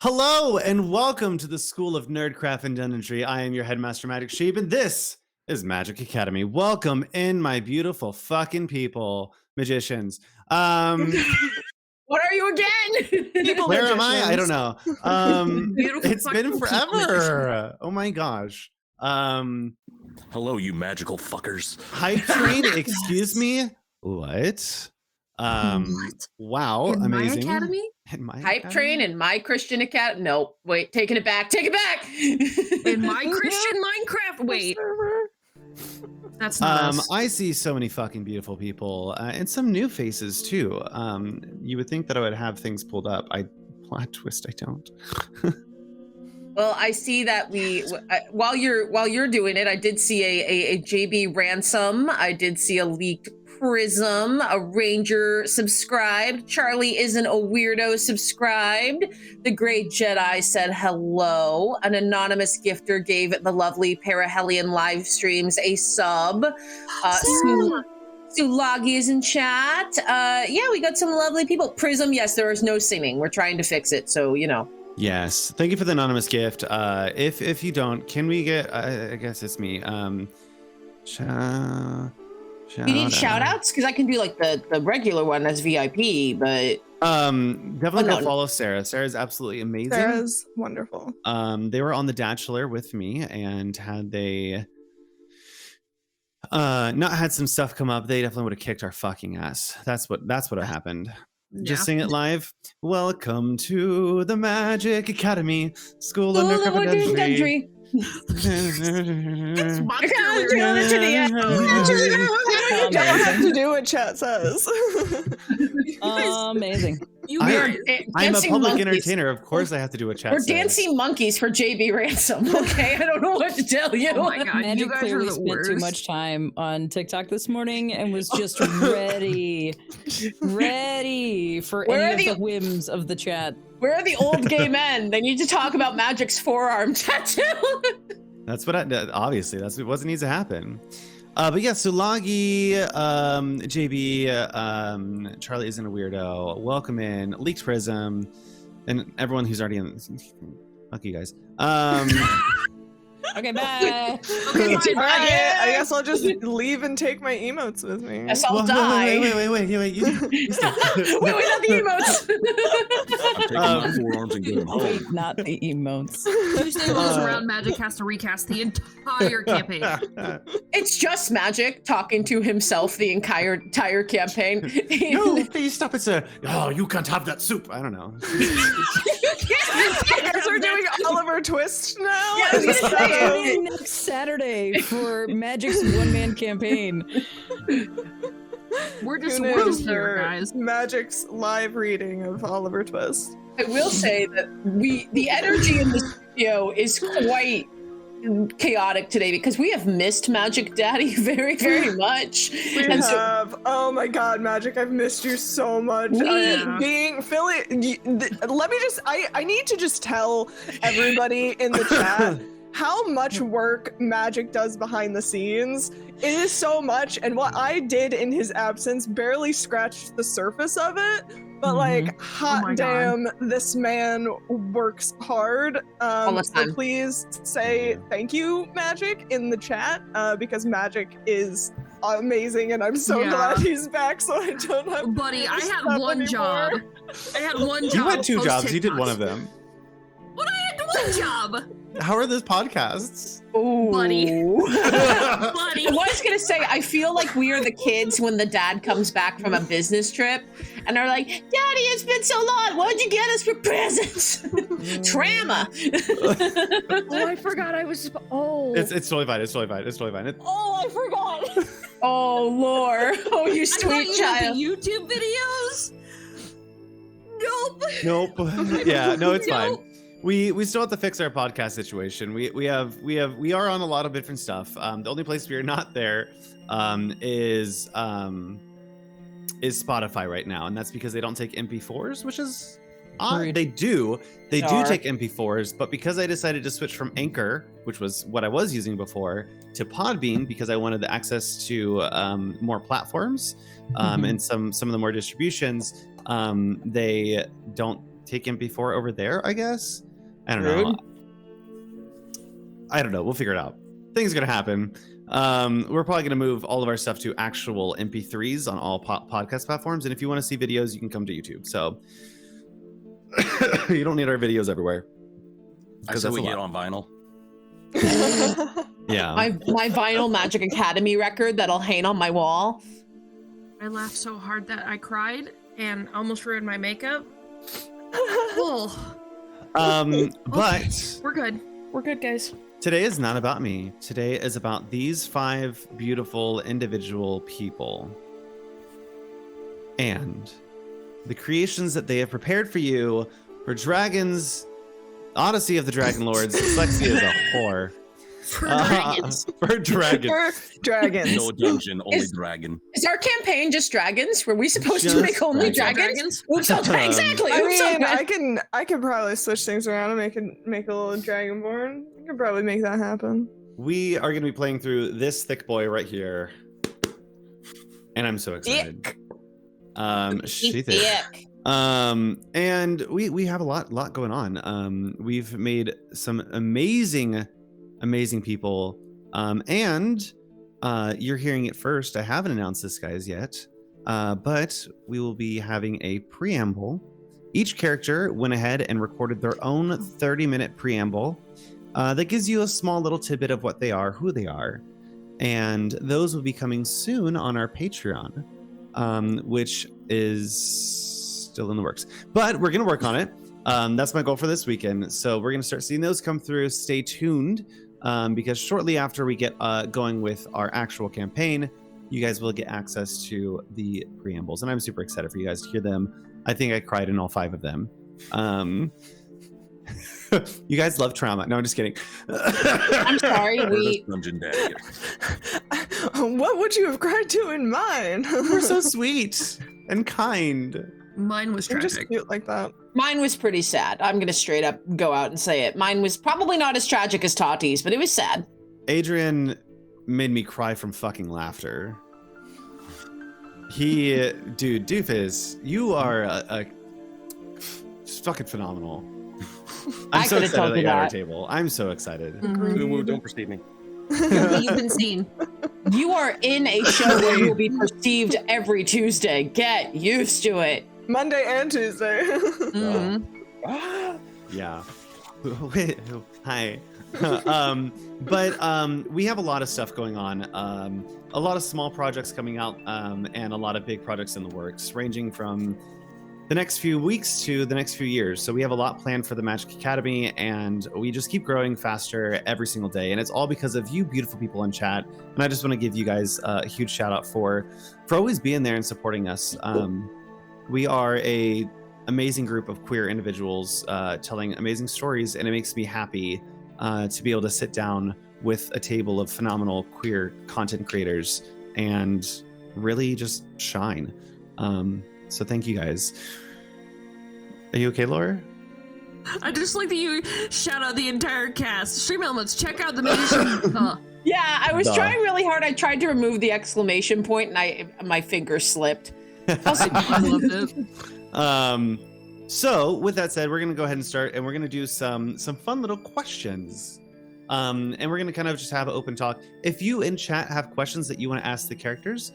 Hello and welcome to the School of Nerdcraft and Dungeonry. I am your headmaster, Magic Sheep, and this is Magic Academy. Welcome in, my beautiful fucking people, magicians. What are you again? Where am I? I don't know. It's been forever. Oh my gosh. Hello, you magical fuckers. Hype train, excuse me. What? Wow, in amazing. My academy? In my Hype academy? train in my Christian academy? No, wait, taking it back. Take it back. In my Christian Minecraft. Wait, that's not us. I see so many fucking beautiful people and some new faces too. You would think that I would have things pulled up. Plot twist, I don't. Well, I see that while you're doing it, I did see a JB ransom. I did see a leaked Prism, a Ranger subscribed. Charlie isn't a weirdo subscribed. The Great Jedi said hello. An anonymous gifter gave the lovely Parahelion live streams a sub. Sulagi is in chat. Yeah, we got some lovely people. Prism, yes, there is no singing. We're trying to fix it, so you know. Yes, thank you for the anonymous gift. If you don't, can we get? I guess it's me. You need shout outs? Because I can do like the regular one as VIP, but definitely go follow Sarah. Sarah's absolutely amazing. Sarah's wonderful. They were on the Bachelor with me, and had they not had some stuff come up, they definitely would have kicked our fucking ass. That's what happened. Just sing it live. Welcome to the Magic Academy, School of Nerdcraft. Don't have to do what chat says. Amazing. I'm a public entertainer. Of course, I have to do what chat says. We're dancing monkeys for JB Ransom. Okay, I don't know what to tell you. Oh my god, Magic you guys clearly are the spent worst. too much time on TikTok this morning and was just ready for any of the whims of the chat. Where are the old gay men? They need to talk about Magic's forearm tattoo. That's what obviously that's what needs to happen. But yeah, Sulagi, JB, Charlie isn't a weirdo. Welcome in, Leaked Prism, and everyone who's already in. Fuck you guys. Okay, bye. Okay, All right, I guess I'll just leave and take my emotes with me. Yes, I'll die. Wait. You Wait, not the emotes. I'm taking my forearms and getting home. Wait, not the emotes. Tuesday rolls around, Magic has to recast the entire campaign. It's just Magic talking to himself the entire campaign. No, please stop. It's you can't have that soup. I don't know. I guess we're doing Oliver Twist now. Yeah, I was gonna say, Next Saturday for Magic's one-man campaign. We're just Tune in here, for guys. Magic's live reading of Oliver Twist. I will say that the energy in the studio is quite chaotic today because we have missed Magic Daddy very, very much. We have. Oh my God, Magic! I've missed you so much. Let me just. I need to just tell everybody in the chat how much work Magic does behind the scenes. It is so much, and what I did in his absence barely scratched the surface of it. But like, hot damn, this man works hard. So please say thank you, Magic, in the chat, because Magic is amazing, and I'm so glad he's back. So I don't have. Buddy, I had one job. I had one job. You had two jobs. You did one of them. But I had one job. How are those podcasts? Ooh. Buddy. I was gonna say, I feel like we are the kids when the dad comes back from a business trip and they're like, Daddy, it's been so long. What'd you get us for presents? Trauma. Oh, I forgot I was. Oh. It's totally fine. It's totally fine. Oh, I forgot. Oh, Lord. Oh, you sweet child. The YouTube videos? Nope. Yeah, no, it's fine. We still have to fix our podcast situation. We are on a lot of different stuff. The only place we are not there is Spotify right now, and that's because they don't take MP4s, which is odd. They do take MP4s, but because I decided to switch from Anchor, which was what I was using before, to Podbean because I wanted the access to more platforms and some of the more distributions, they don't take MP4 over there, I guess. I don't know. I don't know. We'll figure it out. Things are going to happen. We're probably going to move all of our stuff to actual MP3s on all podcast platforms. And if you want to see videos, you can come to YouTube. So you don't need our videos everywhere. I said we get on vinyl. Yeah. My vinyl Magic Academy record that'll hang on my wall. I laughed so hard that I cried and almost ruined my makeup. Oh. But we're good. We're good, guys. Today is not about me. Today is about these 5 beautiful individual people and the creations that they have prepared for you for Dragons, Odyssey of the DragonLords. Dyslexia is a whore. For dragons. For dragons. For dragons. No dungeon, only dragon. Is our campaign just dragons? Were we supposed to make only dragons? Oops, exactly. I mean, I can probably switch things around and make a little dragonborn. I can probably make that happen. We are going to be playing through this thick boy right here, and I'm so excited. She thick. And we have a lot going on. We've made some amazing people, and you're hearing it first. I haven't announced this, guys, yet, but we will be having a preamble. Each character went ahead and recorded their own 30-minute preamble that gives you a small little tidbit of what they are, who they are, and those will be coming soon on our Patreon, which is still in the works, but we're going to work on it. That's my goal for this weekend, so we're going to start seeing those come through. Stay tuned, because shortly after we get going with our actual campaign, you guys will get access to the preambles, and I'm super excited for you guys to hear them. I think I cried in all 5 of them. You guys love trauma. No, I'm just kidding. I'm sorry. Dungeon Daddy. What would you have cried to in mine? We're so sweet and kind. Mine was You're tragic. just cute like that. Mine was pretty sad. I'm gonna straight up go out and say it. Mine was probably not as tragic as Tati's, but it was sad. Adrian made me cry from fucking laughter. Dude, Doofus, you are a fucking phenomenal. I'm so excited that you're at our table. I'm so excited. Mm-hmm. Don't perceive me. You've been seen. You are in a show where you will be perceived every Tuesday. Get used to it. Monday and Tuesday. Yeah. Hi. But we have a lot of stuff going on. A lot of small projects coming out, and a lot of big projects in the works, ranging from the next few weeks to the next few years. So we have a lot planned for the Magic Academy, and we just keep growing faster every single day. And it's all because of you beautiful people in chat. And I just want to give you guys a huge shout out for always being there and supporting us. We are a amazing group of queer individuals telling amazing stories, and it makes me happy to be able to sit down with a table of phenomenal queer content creators and really just shine. So thank you guys. Are you okay, Laura? I just like that you shout out the entire cast. Stream Elements, check out the musician. Yeah, I was trying really hard. I tried to remove the exclamation point, and my finger slipped. I loved it. So with that said, we're gonna go ahead and start, and we're gonna do some fun little questions. And we're gonna kind of just have an open talk. If you in chat have questions that you want to ask the characters,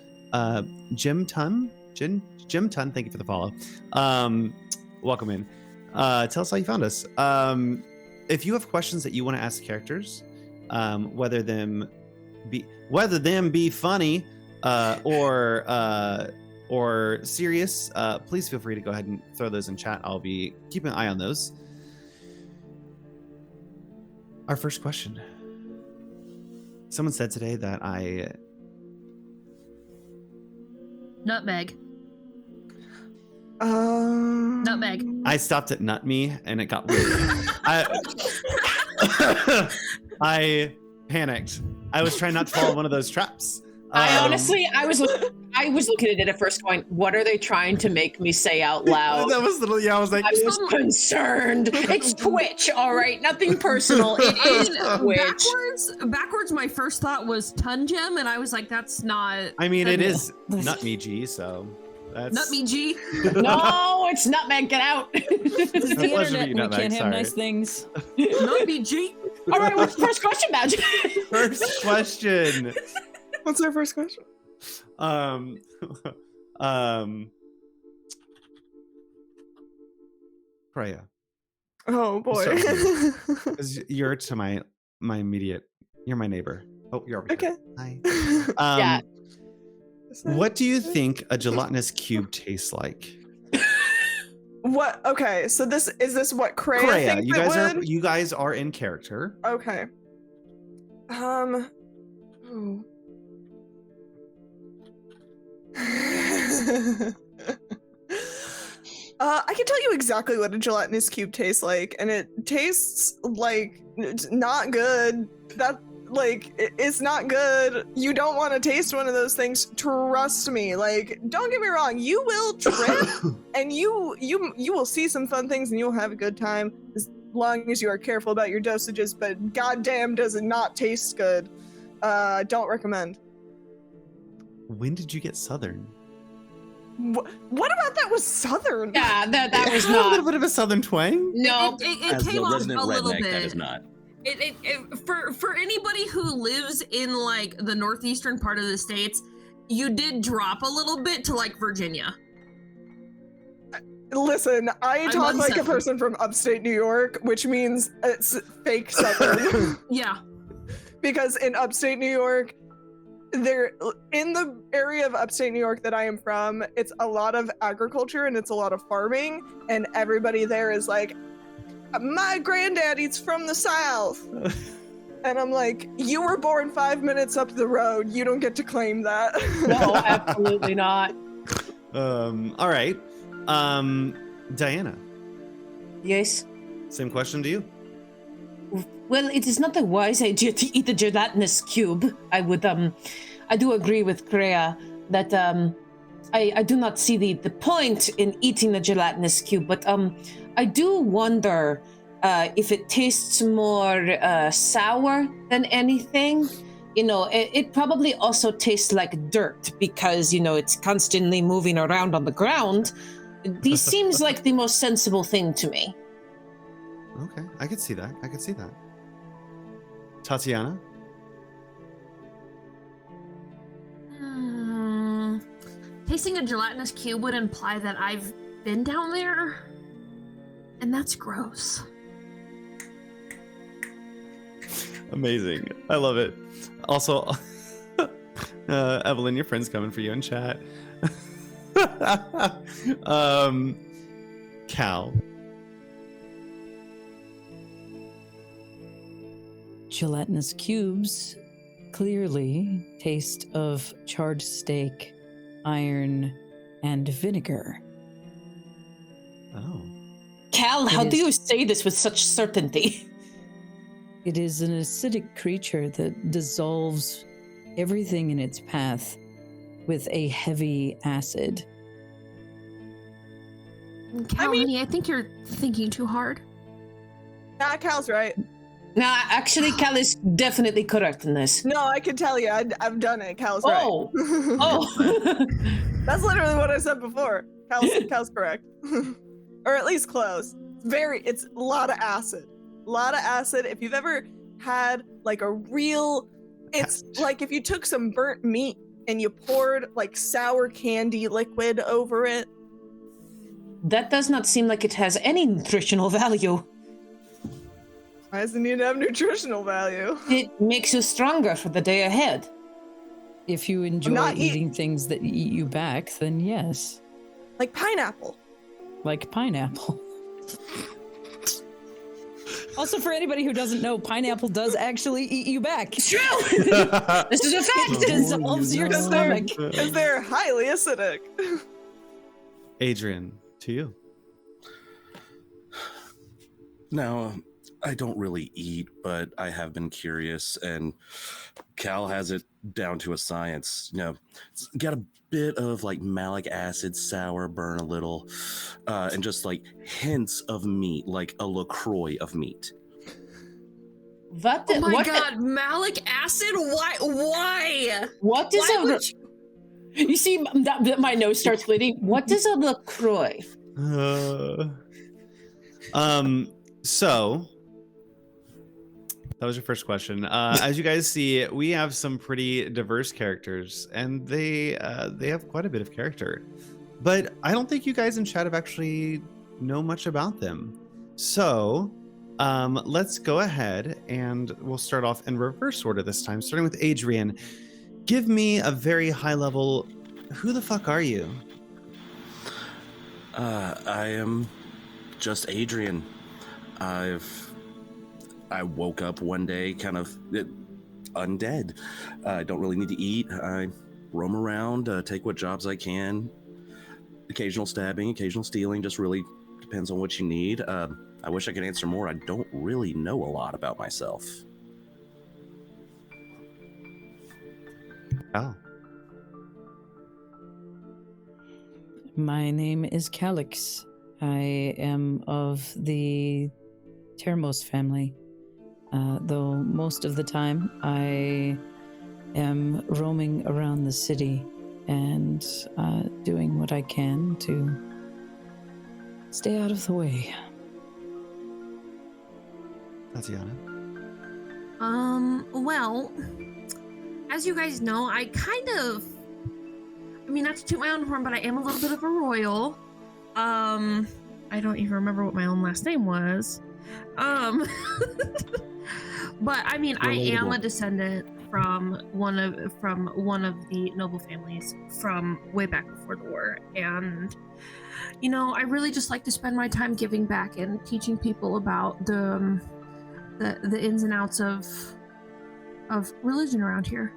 Jim Tun, thank you for the follow. Welcome in. Tell us how you found us. If you have questions that you want to ask the characters, whether them be funny or serious, please feel free to go ahead and throw those in chat. I'll be keeping an eye on those. Our first question. Someone said today that Nutmeg. Nutmeg. I stopped at nut me and it got weird. I panicked. I was trying not to fall in one of those traps. I was looking at it at first going, what are they trying to make me say out loud? That was literally, I was like, I was concerned. It's Twitch, all right? Nothing personal. It is Twitch. Backwards, my first thought was Tungem, and I was like, that's not... I mean, it is nut me, G, so... Not me, G. No, it's not, man. Get out. This is the Pleasure internet. meeting We you, can't Max, have sorry. nice things. Not me, G. All right, what's the first question, Magic? First question. What's our first question? Freya, Oh boy. because you're to my immediate. You're my neighbor. Oh, you're over here. Okay. Hi. Yeah. What do you think a gelatinous cube tastes like? What? Okay, so this what Kreia Freya, thinks you guys are in character. Okay. Oh. I can tell you exactly what a gelatinous cube tastes like, and it tastes like it's not good. It's not good. You don't want to taste one of those things. Trust me. Like, don't get me wrong. You will trip, and you will see some fun things, and you'll have a good time as long as you are careful about your dosages. But goddamn, does it not taste good? Don't recommend. When did you get Southern? What about that was Southern? Yeah, that was A not. little bit of a Southern twang. No. It As came the off resident a little redneck, bit. that is not. For anybody who lives in like the northeastern part of the states, you did drop a little bit to like Virginia. Listen, I talk like a Southern. person from upstate New York, which means it's fake Southern. Yeah. Because in upstate New York, in the area of upstate New York that I am from, it's a lot of agriculture and it's a lot of farming, and everybody there is like, my granddaddy's from the South. And I'm like, you were born 5 minutes up the road. You don't get to claim that. No, absolutely not. All right. Diana, Yes. same question to you. Well, it is not a wise idea to eat a gelatinous cube. I do agree with Kreia that I do not see the point in eating a gelatinous cube, but I do wonder if it tastes more sour than anything. You know, it probably also tastes like dirt because, you know, it's constantly moving around on the ground. This seems like the most sensible thing to me. Okay, I could see that. Tatiana? Tasting a gelatinous cube would imply that I've been down there, and that's gross. Amazing. I love it. Also, Evelyn, your friend's coming for you in chat. Cal. Gelatinous cubes clearly taste of charred steak, iron, and vinegar. Oh. Cal, how do you say this with such certainty? It is an acidic creature that dissolves everything in its path with a heavy acid. Cal, honey, I think you're thinking too hard. Nah, Cal's right. Nah, actually, Cal is definitely correct in this. No, I can tell you. I've done it. Cal's right. Oh. That's literally what I said before. Cal's correct. Or at least close. It's a lot of acid. A lot of acid. If you've ever had like it's like if you took some burnt meat and you poured like sour candy liquid over it. That does not seem like it has any nutritional value. Why does it need to have nutritional value? It makes you stronger for the day ahead. If you enjoy eating things that eat you back, then yes. Like pineapple. Like pineapple. Also, for anybody who doesn't know, pineapple does actually eat you back. It's true! This is a fact! It dissolves your stomach. Because they're highly acidic. Adrian, to you. Now, I don't really eat, but I have been curious, and Cal has it down to a science. You know, it's got a bit of like malic acid, sour, burn a little, and just like hints of meat, like a LaCroix of meat. What? Oh my god, malic acid? Why? What is You see, my nose starts bleeding. What is a LaCroix? So that was your first question. As you guys see, we have some pretty diverse characters, and they have quite a bit of character. But I don't think you guys in chat have actually know much about them. So let's go ahead and we'll start off in reverse order this time, starting with Adrian. Give me a very high level, who the fuck are you? I am just Adrian. I woke up one day kind of undead. I don't really need to eat. I roam around, take what jobs I can. Occasional stabbing, occasional stealing, just really depends on what you need. I wish I could answer more. I don't really know a lot about myself. Oh. My name is Calix. I am of the Termos family, though most of the time I am roaming around the city and doing what I can to stay out of the way. Tatiana. Well, as you guys know, I mean, not to toot my own horn, but I am a little bit of a royal. I don't even remember what my own last name was. But I mean, I am a descendant from one of the noble families from way back before the war, and you know, I really just like to spend my time giving back and teaching people about the ins and outs of religion around here.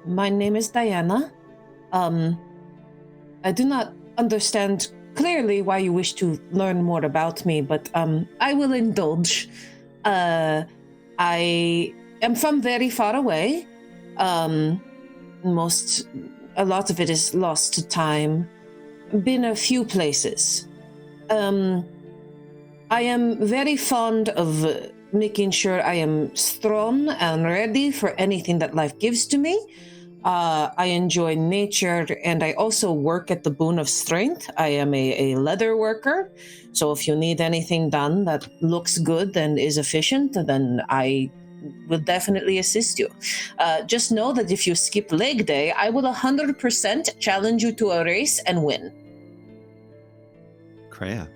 My name is Diana. I do not understand clearly why you wish to learn more about me, but I will indulge. I am from very far away. A lot of it is lost to time. Been a few places. I am very fond of making sure I am strong and ready for anything that life gives to me. I enjoy nature, and I also work at the Boon of Strength. I am a leather worker, so if you need anything done that looks good and is efficient, then I will definitely assist you. Just know that if you skip leg day, I will 100% challenge you to a race and win. Kreia.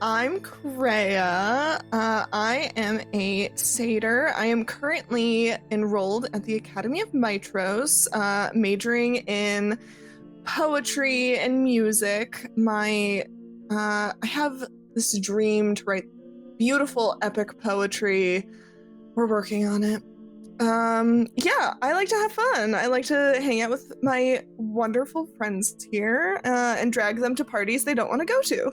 I'm Kreia. I am a satyr. I am currently enrolled at the Academy of Mitros, majoring in poetry and music. I have this dream to write beautiful epic poetry. We're working on it. Yeah, I like to have fun. I like to hang out with my wonderful friends here and drag them to parties they don't want to go to.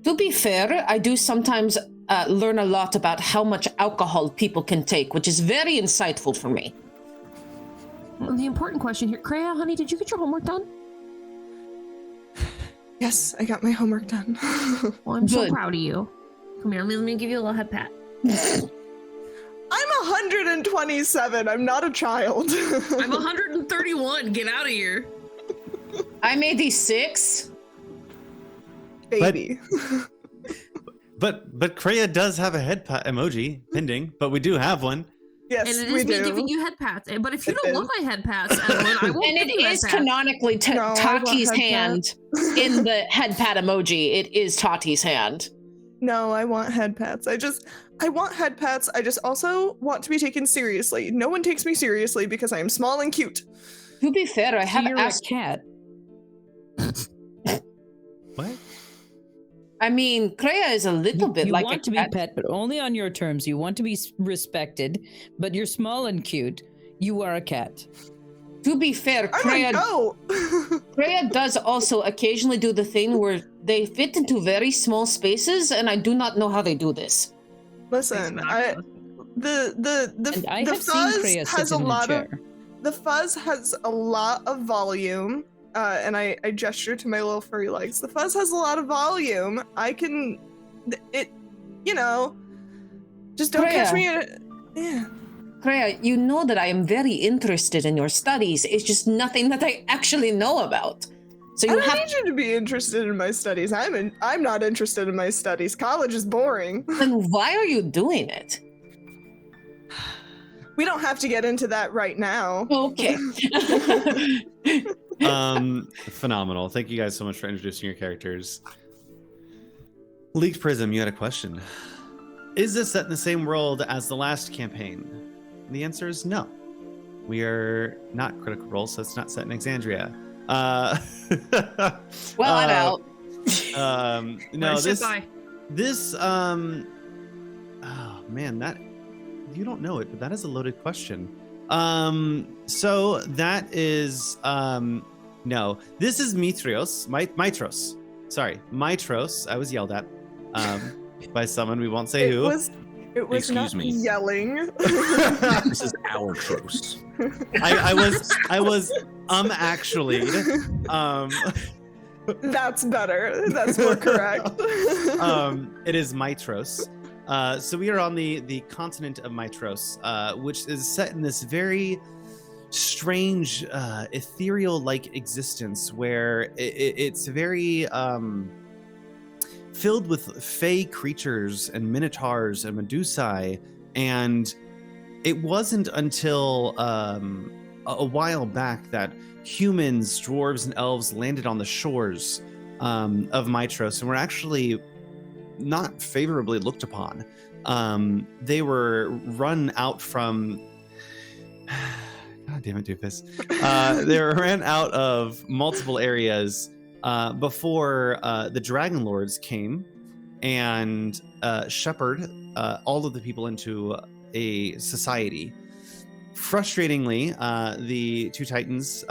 To be fair, I do sometimes learn a lot about how much alcohol people can take, which is very insightful for me. Well, the important question here, Kreia, honey, did you get your homework done? Yes, I got my homework done. Well, I'm so proud of you. Come here, let me give you a little head pat. I'm 127. I'm not a child. I'm 131. Get out of here. I'm 86. Baby. But Kreia does have a head pat emoji pending, but we do have one. Yes, and it is me giving you head pats. But if you don't want my head pats, Evelyn, I won't. And it is canonically Tati's hand in the head pat emoji. It is Tati's hand. No, I want head pats. I want head pats. I just also want to be taken seriously. No one takes me seriously because I am small and cute. To be fair, I have asked a cat. What? I mean, Kreia is a little bit like a cat. You want to be pet, but only on your terms. You want to be respected, but you're small and cute. You are a cat. To be fair, Kreia does also occasionally do the thing where they fit into very small spaces, and I do not know how they do this. Listen, the fuzz has a lot of the fuzz has a lot of volume. And I gesture to my little furry legs. The fuzz has a lot of volume. I can, just don't catch me. Yeah. Kreia, you know that I am very interested in your studies. It's just nothing that I actually know about. So I don't need you to be interested in my studies. I'm not interested in my studies. College is boring. Then why are you doing it? We don't have to get into that right now. Okay. Phenomenal. Thank you guys so much for introducing your characters. Leaked Prism, you had a question. Is this set in the same world as the last campaign? And the answer is no. We are not Critical Role, so it's not set in Exandria. Well, I'm out. No, this oh man, that you don't know it, but that is a loaded question. So that is no, this is Mitros. Sorry, Mitros. I was yelled at by someone, we won't say who. It was Excuse not me. yelling. This is our Tros. I was actually That's better. That's more correct. It is Mitros. So we are on the continent of Mitros, which is set in this very strange, ethereal-like existence where it's very filled with fey creatures and minotaurs and medusae, and it wasn't until a while back that humans, dwarves, and elves landed on the shores of Mitros, and were actually not favorably looked upon. They were run out from God damn it, Doofus. They ran out of multiple areas before the DragonLords came and shepherded all of the people into a society. Frustratingly, the two titans,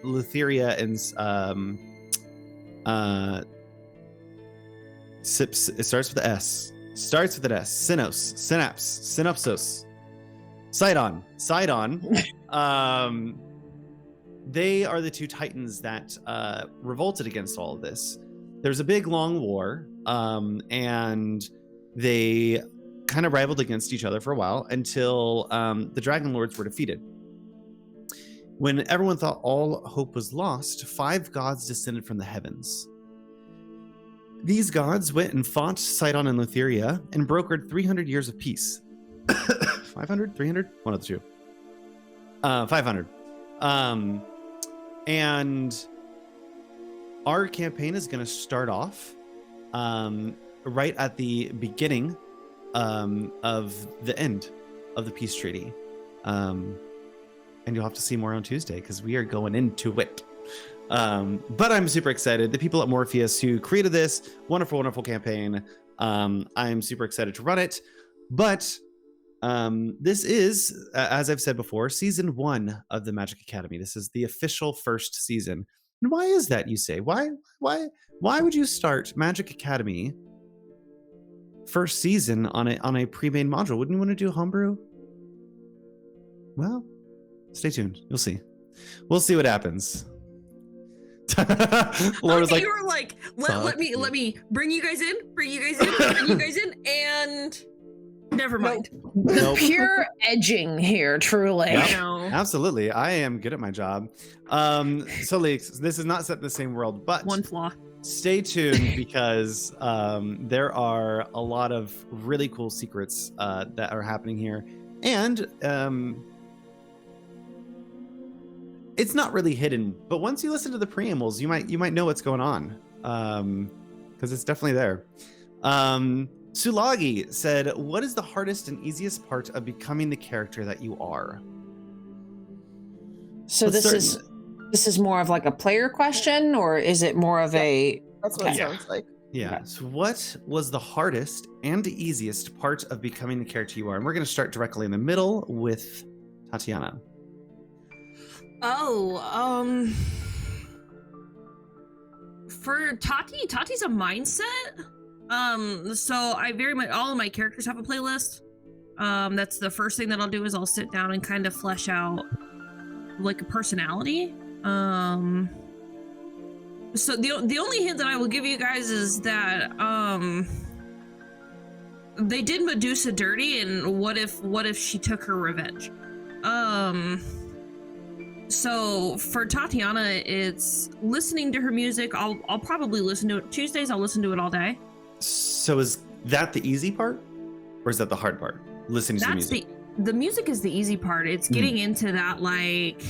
Lutheria and Sips, it starts with S. Starts with an S. Synopsis. Sidon. They are the two titans that revolted against all of this. There's a big long war, and they kind of rivaled against each other for a while until the DragonLords were defeated. When everyone thought all hope was lost, 5 gods descended from the heavens. These gods went and fought Sidon and Lutheria and brokered 300 years of peace. 500? 300? One of the two. 500. And our campaign is going to start off right at the beginning of the end of the peace treaty. And you'll have to see more on Tuesday because we are going into it. But I'm super excited. The people at Morpheus who created this wonderful campaign, I'm super excited to run it. But this is, as I've said before, season 1 of the Magic Academy. This is the official first season. And why is that, you say? Why would you start Magic Academy first season on a pre-made module? Wouldn't you want to do homebrew? Well, stay tuned. You'll see. We'll see what happens. Laura's you were like, let me bring you guys in, and never mind. Nope. Pure edging here, truly. Yep. No. Absolutely. I am good at my job. So Leaks, this is not set in the same world, but One flaw. stay tuned because there are a lot of really cool secrets that are happening here. And it's not really hidden, but once you listen to the preambles, you might know what's going on, because it's definitely there. Sulagi said, "What is the hardest and easiest part of becoming the character that you are?" So this is more of like a player question, or is it more of a? That's what it sounds like. Yeah. Okay. So what was the hardest and the easiest part of becoming the character you are? And we're going to start directly in the middle with Tatiana. For Tati's a mindset. So I very much, all of my characters have a playlist. That's the first thing that I'll do is I'll sit down and kind of flesh out like a personality. So the only hint that I will give you guys is that they did Medusa dirty, and what if she took her revenge? So for Tatiana, it's listening to her music. I'll probably listen to it Tuesdays. I'll listen to it all day. So is that the easy part, or is that the hard part? Listening to the music. The music is the easy part. It's getting into that, like,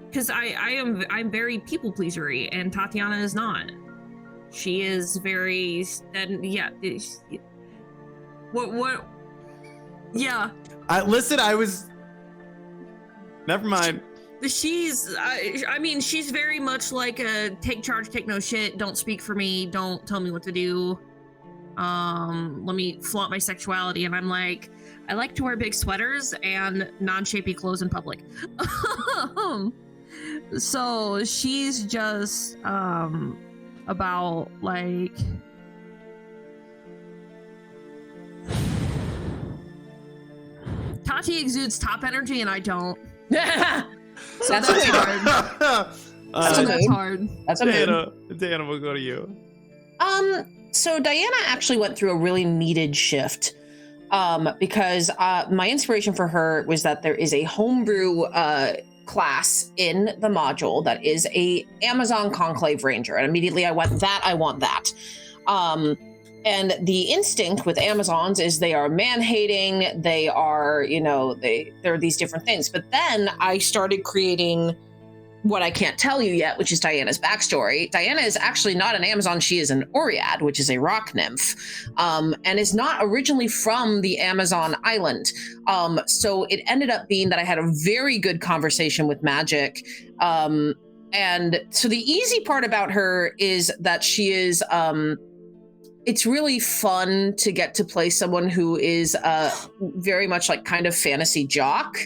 because I'm very people pleasery, and Tatiana is not. She is very what? Yeah. I was. Never mind. She's she's very much like a take charge, take no shit, don't speak for me, don't tell me what to do, let me flaunt my sexuality. And I'm like, I like to wear big sweaters and non-shapy clothes in public. So she's just about like Tati exudes top energy and I don't. So that's hard. That's hard. That's a Diana, we'll go to you. So Diana actually went through a really needed shift. Because my inspiration for her was that there is a homebrew class in the module that is a Amazon Conclave Ranger. And immediately I went, I want that. And the instinct with Amazons is they are man-hating, they are, there are these different things. But then I started creating what I can't tell you yet, which is Diana's backstory. Diana is actually not an Amazon, she is an Oread, which is a rock nymph, and is not originally from the Amazon island. So it ended up being that I had a very good conversation with Magic. And so the easy part about her is that she is, it's really fun to get to play someone who is very much like kind of fantasy jock,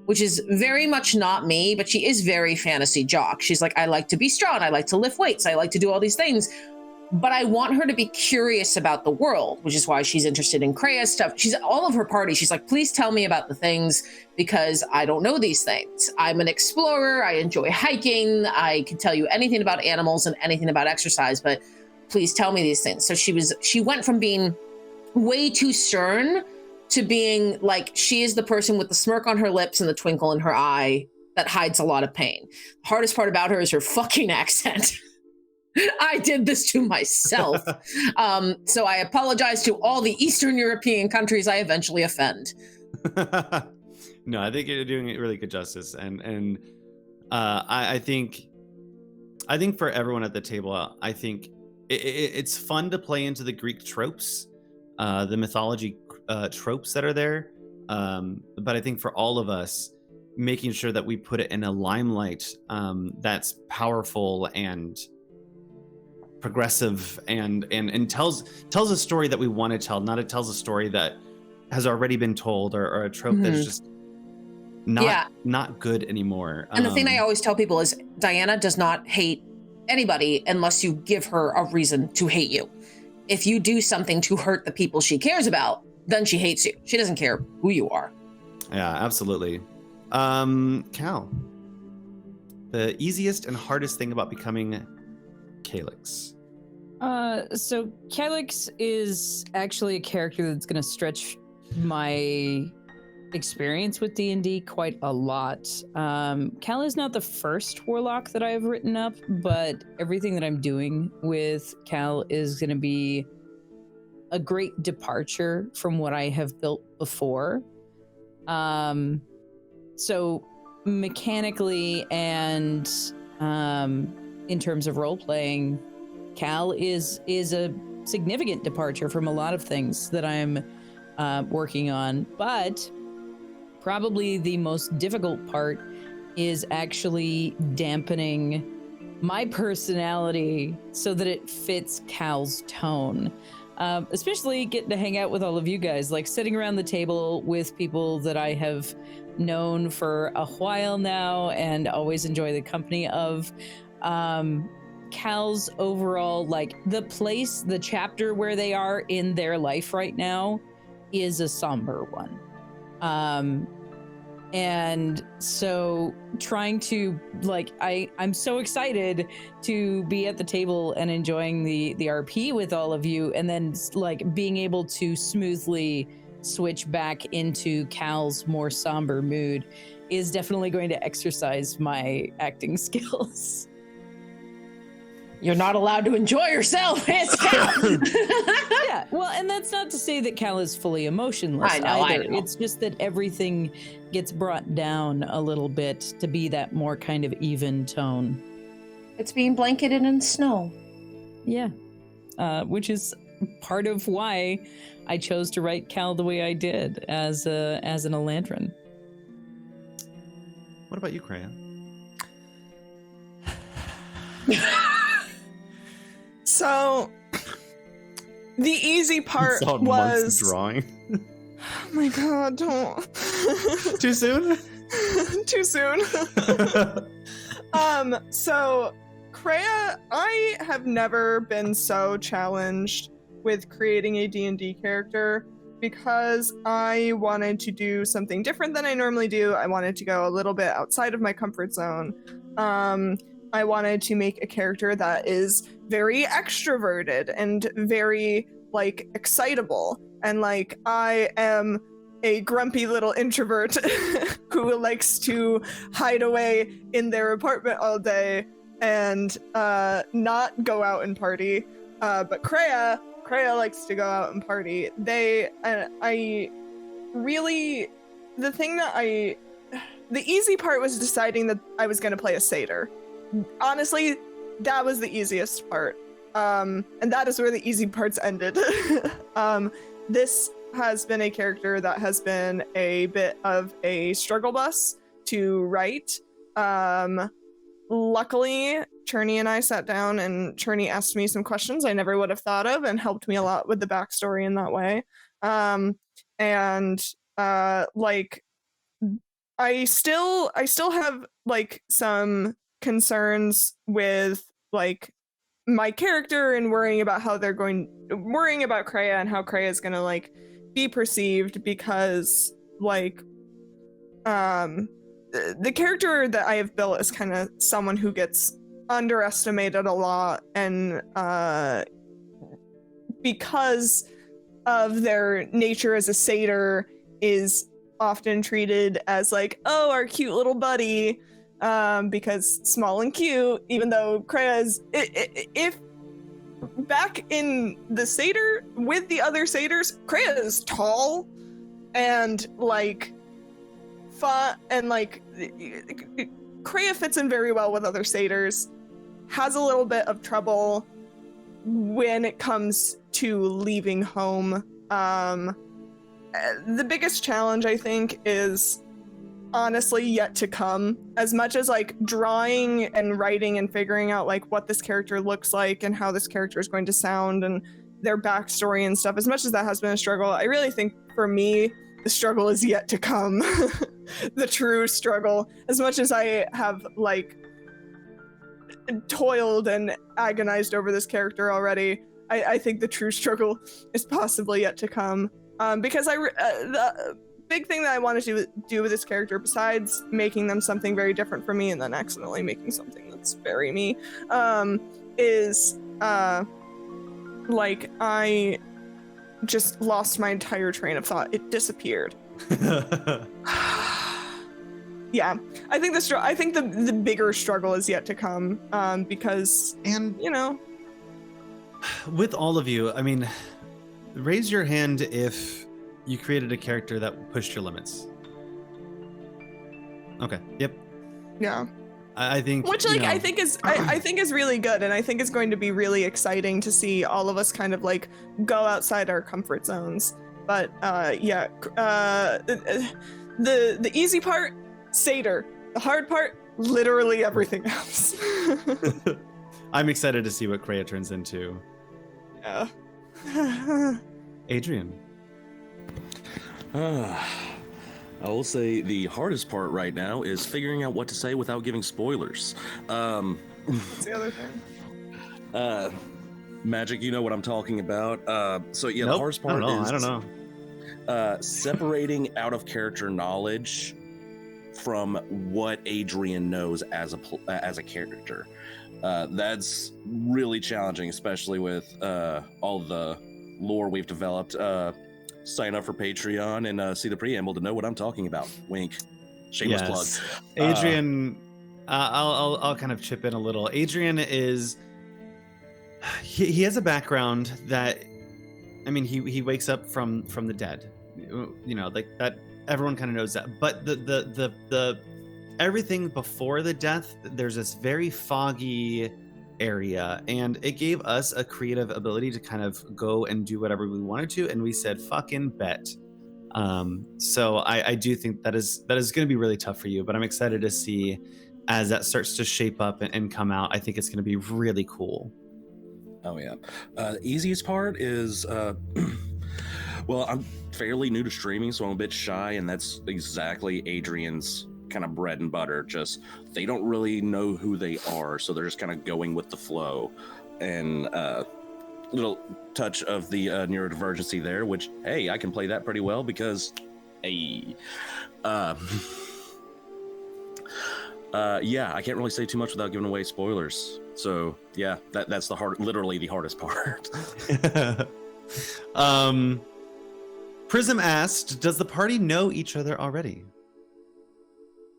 which is very much not me, but she is very fantasy jock. She's like, I like to be strong. I like to lift weights. I like to do all these things. But I want her to be curious about the world, which is why she's interested in Kreia stuff. She's all of her party. She's like, please tell me about the things because I don't know these things. I'm an explorer. I enjoy hiking. I can tell you anything about animals and anything about exercise, but please tell me these things. So she went from being way too stern to being like, she is the person with the smirk on her lips and the twinkle in her eye that hides a lot of pain. The hardest part about her is her fucking accent. I did this to myself. So I apologize to all the Eastern European countries I eventually offend. No, I think you're doing it really good justice. And I think for everyone at the table, I think it's fun to play into the Greek tropes, the mythology tropes that are there. But I think for all of us, making sure that we put it in a limelight that's powerful and progressive and tells a story that we want to tell, not it tells a story that has already been told or a trope that's just not good anymore. And the thing I always tell people is Diana does not hate anybody unless you give her a reason to hate you. If you do something to hurt the people she cares about, then she hates you. She doesn't care who you are. Yeah, absolutely. Cal, the easiest and hardest thing about becoming Calyx. So Calyx is actually a character that's going to stretch my experience with D&D quite a lot. Cal is not the first warlock that I've written up, but everything that I'm doing with Cal is going to be a great departure from what I have built before. So mechanically and in terms of role-playing, Cal is a significant departure from a lot of things that I'm working on, but probably the most difficult part is actually dampening my personality so that it fits Cal's tone. Especially getting to hang out with all of you guys, like sitting around the table with people that I have known for a while now and always enjoy the company of. Cal's overall, like the chapter where they are in their life right now is a somber one. And so trying to I'm so excited to be at the table and enjoying the RP with all of you, and then being able to smoothly switch back into Cal's more somber mood is definitely going to exercise my acting skills. You're not allowed to enjoy yourself. It's Cal. Yeah, well, and that's not to say that Cal is fully emotionless either. I know. It's just that everything gets brought down a little bit to be that more kind of even tone. It's being blanketed in snow. Yeah, which is part of why I chose to write Cal the way I did as an Elandrin. What about you, Kreia? So, the easy part was drawing. Oh my god! Don't. Too soon. Too soon. So, Kreia, I have never been so challenged with creating a D&D character because I wanted to do something different than I normally do. I wanted to go a little bit outside of my comfort zone. I wanted to make a character that is very extroverted and very excitable, and I am a grumpy little introvert who likes to hide away in their apartment all day and not go out and party. But Kreia likes to go out and party. The easy part was deciding that I was going to play a satyr. Honestly, that was the easiest part. And that is where the easy parts ended. This has been a character that has been a bit of a struggle bus to write. Luckily, Cherney and I sat down and Cherney asked me some questions I never would have thought of and helped me a lot with the backstory in that way. I still have some concerns with my character and worrying about Kreia and how Kreia is gonna be perceived, because the character that I have built is kind of someone who gets underestimated a lot, and because of their nature as a satyr is often treated as oh, our cute little buddy, because small and cute, even though Kreia is, if back in the satyr with the other satyrs, Kreia is tall and fun, and Kreia fits in very well with other satyrs, has a little bit of trouble when it comes to leaving home. The biggest challenge, I think, is honestly yet to come. As much as drawing and writing and figuring out what this character looks like and how this character is going to sound and their backstory and stuff, as much as that has been a struggle, I really think for me the struggle is yet to come. The true struggle. As much as I have toiled and agonized over this character already, I think the true struggle is possibly yet to come. Because the big thing that I wanted to do with this character, besides making them something very different from me and then accidentally making something that's very me, is I just lost my entire train of thought. It disappeared. Yeah, I think the bigger struggle is yet to come, because, and with all of you, I mean, raise your hand if you created a character that pushed your limits. Okay. Yep. Yeah. I think, which I think is really good, and I think it's going to be really exciting to see all of us kind of go outside our comfort zones. But yeah, the easy part, satyr. The hard part, literally everything else. I'm excited to see what Kreia turns into. Yeah. Adrian. I will say the hardest part right now is figuring out what to say without giving spoilers. That's the other thing. Magic, you know what I'm talking about. So yeah, Nope, the hardest part I don't know. separating out of character knowledge from what Adrian knows as a character. That's really challenging, especially with all the lore we've developed. Sign up for Patreon and see the preamble to know what I'm talking about. Wink. Shameless plug. Adrian, I'll kind of chip in a little. Adrian is he has a background that, I mean, he wakes up from the dead, like that. Everyone kind of knows that, but the everything before the death, there's this very foggy area, and it gave us a creative ability to kind of go and do whatever we wanted to, and we said fucking bet. So I do think that is going to be really tough for you, but I'm excited to see as that starts to shape up and come out. I think it's going to be really cool. Oh yeah. The easiest part is well, I'm fairly new to streaming, so I'm a bit shy, and that's exactly Adrian's kind of bread and butter. Just they don't really know who they are, so they're just kind of going with the flow. And little touch of the neurodivergency there, which, hey, I can play that pretty well because, hey, yeah, I can't really say too much without giving away spoilers. So yeah, that's literally the hardest part. Prism asked, does the party know each other already?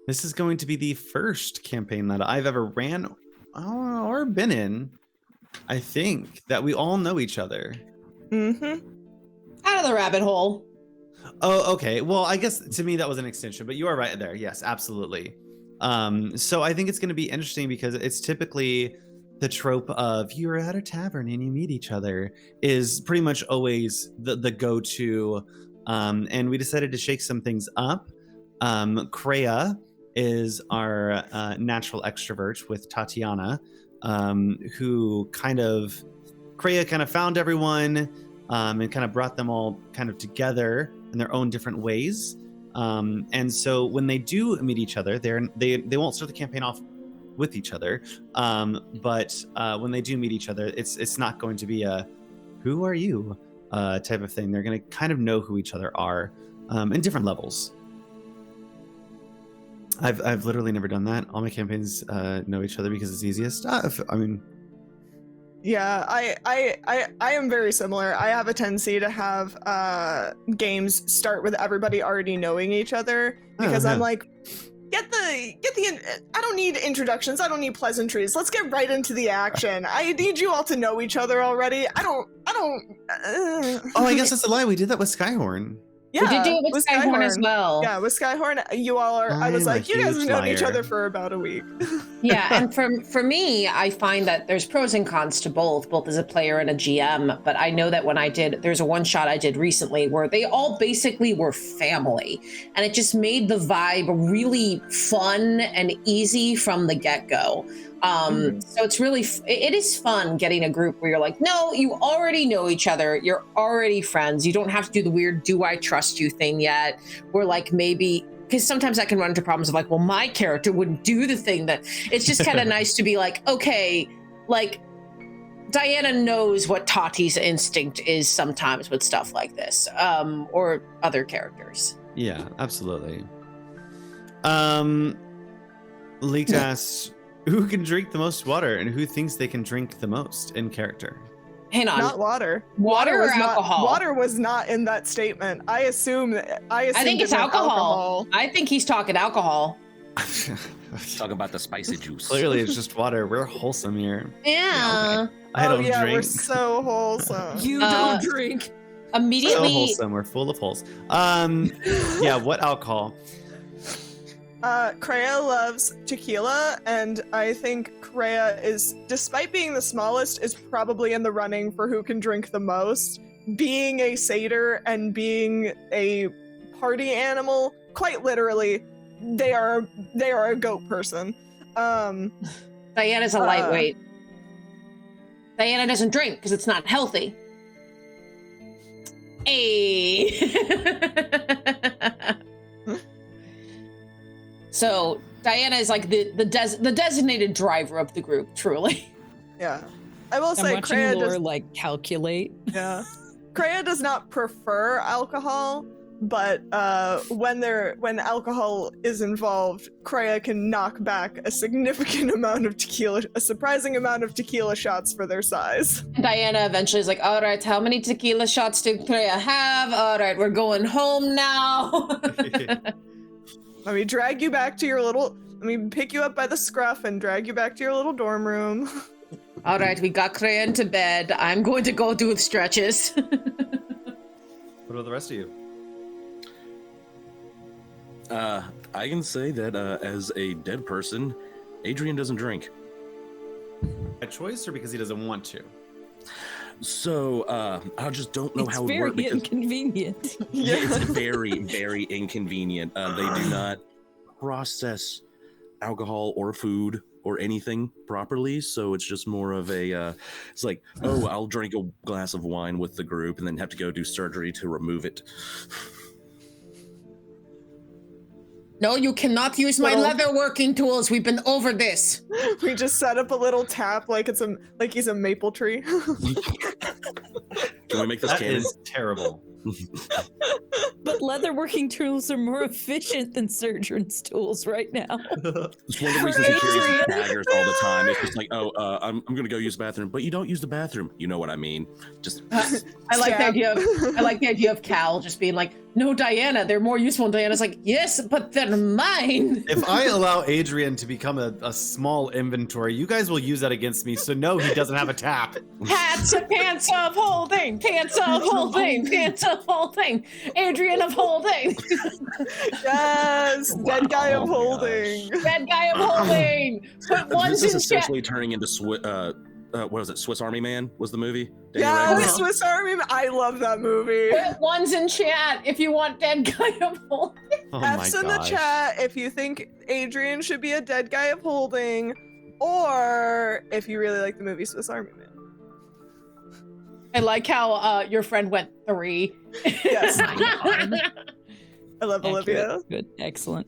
This is going to be the first campaign that I've ever ran or been in, I think, that we all know each other. Mm-hmm. Out of the rabbit hole. Oh, okay. Well, I guess to me that was an extension, but you are right there. Yes, absolutely. So I think it's going to be interesting because it's typically the trope of you're at a tavern and you meet each other is pretty much always the go-to. And we decided to shake some things up. Kreia is our natural extrovert with Tatiana, who Kreia kind of found everyone and kind of brought them all kind of together in their own different ways. And so when they do meet each other, they won't start the campaign off with each other. But when they do meet each other, it's not going to be a "who are you" type of thing. They're going to kind of know who each other are in different levels. I've literally never done that. All my campaigns know each other because it's easiest. Yeah, I am very similar. I have a tendency to have games start with everybody already knowing each other because I'm like, get the I don't need introductions, I don't need pleasantries. Let's get right into the action. I need you all to know each other already. I don't Oh, I guess that's a lie. We did that with Skyhorn. Yeah, we did do it with Skyhorn as well. Yeah, with Skyhorn, you all are. I was like, you guys have known each other for about a week. Yeah, and for me, I find that there's pros and cons to both as a player and a GM. But I know that when there's a one shot I did recently where they all basically were family, and it just made the vibe really fun and easy from the get-go. So it's really, it is fun getting a group where you're like, no, you already know each other. You're already friends. You don't have to do the weird, do I trust you thing yet? Where like maybe, because sometimes that can run into problems of like, well, my character wouldn't do the thing that it's just kind of nice to be like, okay, like Diana knows what Tati's instinct is sometimes with stuff like this, or other characters. Yeah, absolutely. Leaked asks, who can drink the most water and who thinks they can drink the most in character? Hang on. Not water. Water or alcohol? Water was not in that statement. I think it's alcohol. I think he's talking alcohol. Talk about the spicy juice. Clearly, it's just water. We're wholesome here. Yeah. I don't drink. We're so wholesome. You don't drink. Immediately. So wholesome. We're full of holes. Yeah. What alcohol? Kreia loves tequila, and I think Kreia is, despite being the smallest, is probably in the running for who can drink the most. Being a satyr and being a party animal, quite literally, they are a goat person. Diana's a lightweight. Diana doesn't drink because it's not healthy. Hey. So Diana is like the designated driver of the group, truly. Yeah, I will say Kreia does like calculate. Yeah, Kreia does not prefer alcohol, but when alcohol is involved, Kreia can knock back a surprising amount of tequila shots for their size. Diana eventually is like, all right, how many tequila shots did Kreia have? All right, we're going home now. Let me drag you back to let me pick you up by the scruff and drag you back to your little dorm room. All right, we got Kreia into bed. I'm going to go do stretches. What about the rest of you? I can say that as a dead person, Adrian doesn't drink. By choice or because he doesn't want to? So I just don't know how it works. It's very inconvenient. Yeah, it's very, very inconvenient. They do not process alcohol or food or anything properly, so it's just more of a it's like, oh, I'll drink a glass of wine with the group and then have to go do surgery to remove it. No, you cannot use my leather working tools. We've been over this. We just set up a little tap like he's a maple tree. Can we make this canon? That is terrible. But leather working tools are more efficient than surgeon's tools right now. It's one of the reasons he carries daggers all the time. It's just like, oh, I'm going to go use the bathroom, but you don't use the bathroom. You know what I mean? Just. I like the idea of Cal just being like, no, Diana, they're more useful. And Diana's like, yes, but they're mine. If I allow Adrian to become a small inventory, you guys will use that against me. So no, he doesn't have a tap. Pants of holding, pants of holding, pants of holding, Adrian of holding. Yes, dead guy of holding. Dead guy of holding. Put ones this is in essentially turning into what was it? Swiss Army Man was the movie? Yeah, Swiss Army Man. I love that movie. Put ones in chat if you want dead guy of holding. Oh F's in the chat if you think Adrian should be a dead guy of holding, or if you really like the movie Swiss Army Man. I like how your friend went 3. Yes. I love Olivia. Good, excellent.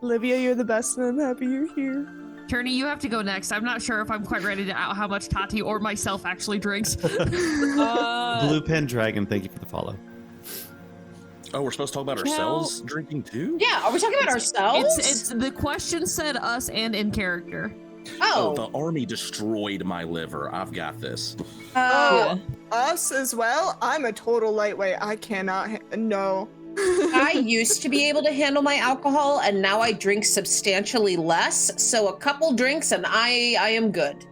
Olivia, you're the best, and I'm happy you're here. Turney, you have to go next. I'm not sure if I'm quite ready to out how much Tati or myself actually drinks. Blue Pen Dragon, thank you for the follow. Oh, we're supposed to talk about ourselves drinking too? Yeah, are we talking about ourselves? It's the question said us and in character. Oh, the army destroyed my liver. I've got this. Us as well? I'm a total lightweight. I cannot, no. I used to be able to handle my alcohol, and now I drink substantially less. So a couple drinks, and I am good.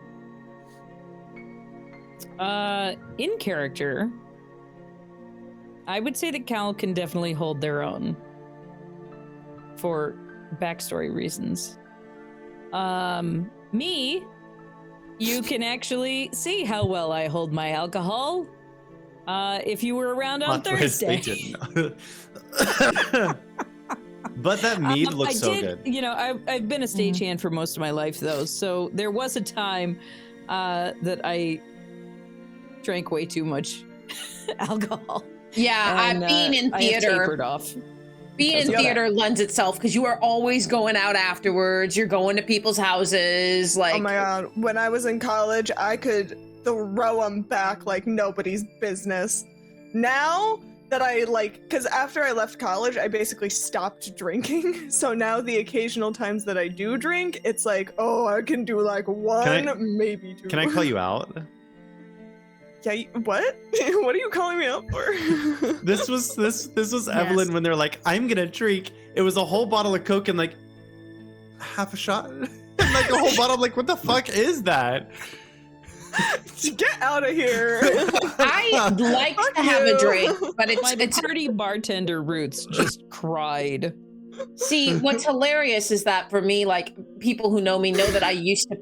In character, I would say that Cal can definitely hold their own for backstory reasons. Me, you can actually see how well I hold my alcohol. If you were around on Thursday. But that mead looks so good. You know, I've been a stagehand for most of my life, though. So there was a time that I drank way too much alcohol. Yeah, being in theater. I tapered off. Being in theater lends itself because you are always going out afterwards. You're going to people's houses. Like, oh my god, when I was in college, I could throw them back like nobody's business. Now that because after I left college, I basically stopped drinking. So now the occasional times that I do drink, it's like, oh, I can do like one, maybe 2. Can I call you out? Yeah, what? What are you calling me out for? This was Evelyn when they're like, I'm gonna drink. It was a whole bottle of Coke and like half a shot. And like a whole bottle. I'm like, what the fuck is that? Get out of here. I'd like to have a drink, but it's party bartender roots just cried. See, what's hilarious is that for me, like, people who know me know that I used to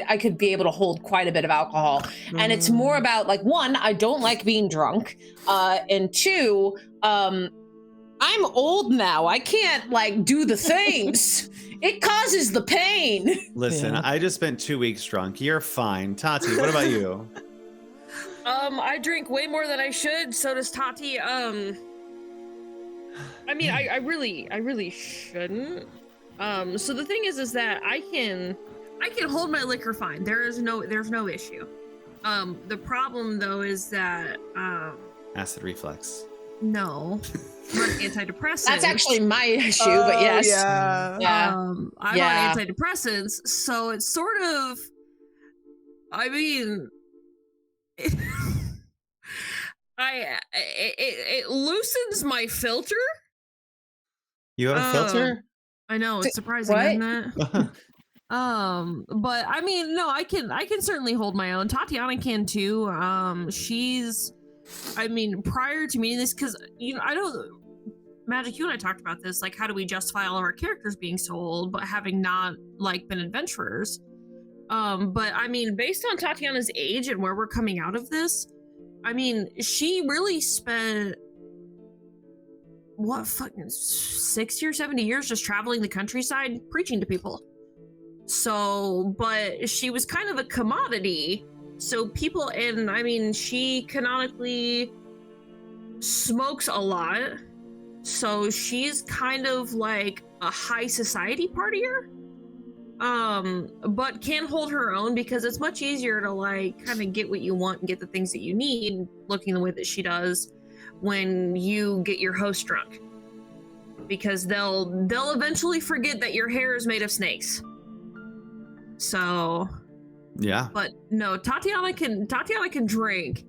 I could be able to hold quite a bit of alcohol. And it's more about, like, 1, I don't like being drunk. And 2, I'm old now. I can't, like, do the things. It causes the pain. Listen, I just spent 2 weeks drunk. You're fine. Tati, what about you? I drink way more than I should. So does Tati. I mean, I really shouldn't. So the thing is that I can hold my liquor fine. There's no issue. The problem though is that acid reflux. No. I'm on antidepressants. That's actually my issue, but yes. Yeah. I'm on antidepressants, so it's sort of, I mean, it loosens my filter. You have a filter? I know, it's surprising, What? isn't it? But I mean, no, I can certainly hold my own. Tatiana can too. She's, I mean, prior to meeting this, because you know, I know Magic, you and I talked about this, like how do we justify all of our characters being so old but having not like been adventurers. But I mean, based on Tatiana's age and where we're coming out of this, I mean, she really spent what fucking 60 or 70 years just traveling the countryside preaching to people. So, but she was kind of a commodity. So people, and I mean, she canonically smokes a lot. So she's kind of like a high society partier. But can hold her own because it's much easier to like kind of get what you want and get the things that you need looking the way that she does when you get your host drunk. Because they'll eventually forget that your hair is made of snakes. So Yeah. but no, Tatiana can drink.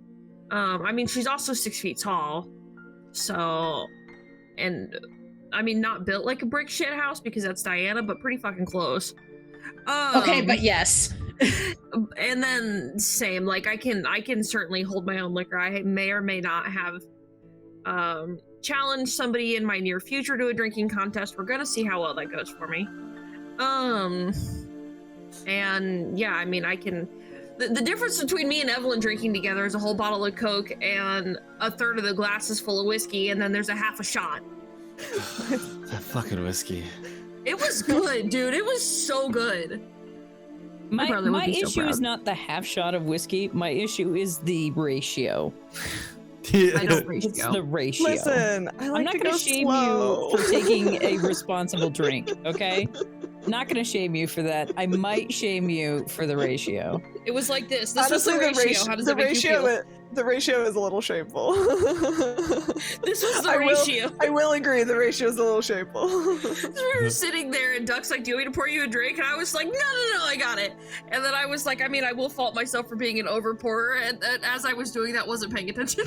I mean, she's also 6 feet tall. So, and I mean, not built like a brick shit house because that's Diana, but pretty fucking close. Okay, but yes. And then same, like I can certainly hold my own liquor. I may or may not have challenged somebody in my near future to a drinking contest. We're gonna see how well that goes for me. And yeah, I mean, I can. The difference between me and Evelyn drinking together is a whole bottle of Coke and a third of the glass is full of whiskey, and then there's a half a shot. That fucking whiskey. It was good, dude. It was so good. My issue is not the half shot of whiskey. My issue is the ratio. I don't It's the ratio. Listen, I like I'm not to going go to shame slow. you for taking a responsible drink, okay? Not going to shame you for that. I might shame you for the ratio. It was like this. Honestly, was the ratio. How does that make you feel? The ratio is a little shameful. This was the ratio. I will agree, the ratio is a little shameful. We were sitting there, and Duck's like, "Do you want me to pour you a drink?" And I was like, "No, I got it." And then I was like, "I mean, I will fault myself for being an over pourer." And as I was doing that, wasn't paying attention.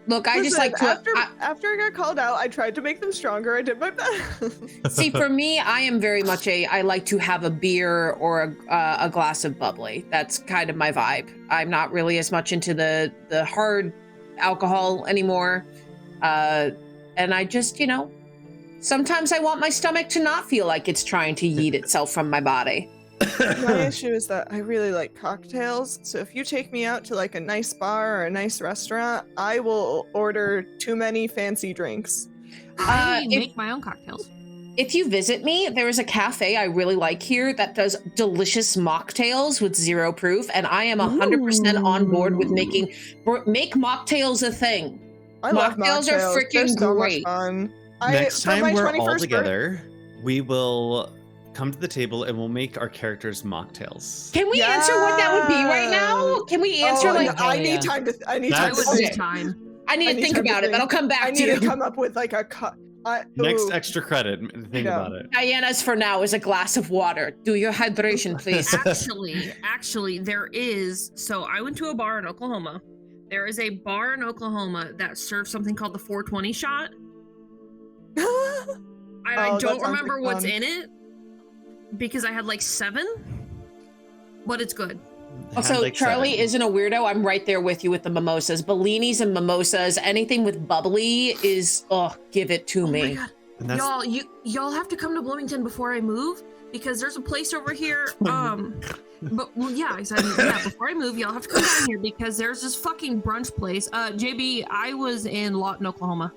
Look, I just like to after I got called out, I tried to make them stronger. I did my best. see. For me, I am very much I like to have a beer or a glass of bubbly. That's kind of my vibe. I'm not really as much into the hard alcohol anymore, and I just, you know, sometimes I want my stomach to not feel like it's trying to yeet itself from my body. My issue is that I really like cocktails, so if you take me out to like a nice bar or a nice restaurant, I will order too many fancy drinks. I make my own cocktails. If you visit me, there is a cafe I really like here that does delicious mocktails with 0 proof, and I am 100% on board with make mocktails a thing. I love mocktails. Mocktails are freaking They're so great. Much fun. Next time we're all 21st together, we will come to the table and we'll make our characters mocktails. Can we answer what that would be right now? Can we answer I need time to. I need time to think about it, but I'll come back to you. I need to come up with like a Next extra credit. Think about it. Diana's for now is a glass of water. Do your hydration, please. Actually, there is. So I went to a bar in Oklahoma. There is a bar in Oklahoma that serves something called the 420 shot. I don't remember what's in it because I had like 7, but it's good. Also, like Charlie isn't a weirdo. I'm right there with you with the mimosas. Bellinis and mimosas, anything with bubbly is, give it to me. My God. Y'all have to come to Bloomington before I move because there's a place over here. Before I move, y'all have to come down here because there's this fucking brunch place. JB, I was in Lawton, Oklahoma.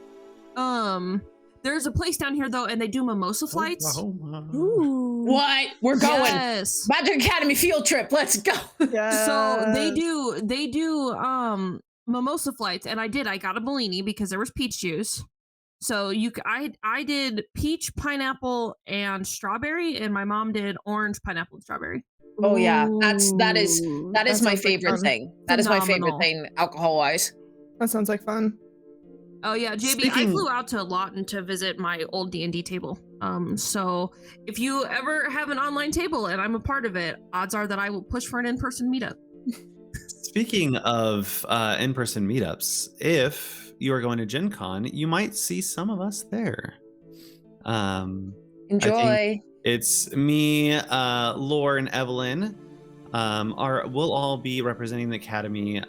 There's a place down here though, and they do mimosa flights. Ooh. What? We're going. Yes. Magic Academy field trip. Let's go. Yes. So they do mimosa flights, and I got a Bellini because there was peach juice. So I did peach, pineapple, and strawberry, and my mom did orange, pineapple, and strawberry. Oh yeah, that is my favorite thing. That is my favorite thing alcohol wise. That sounds like fun. Oh yeah, JB, I flew out to Lawton to visit my old D&D table. So if you ever have an online table and I'm a part of it, odds are that I will push for an in-person meetup. Speaking of in-person meetups, if you are going to Gen Con, you might see some of us there. Enjoy. It's me, Lore, and Evelyn. We'll all be representing the Academy,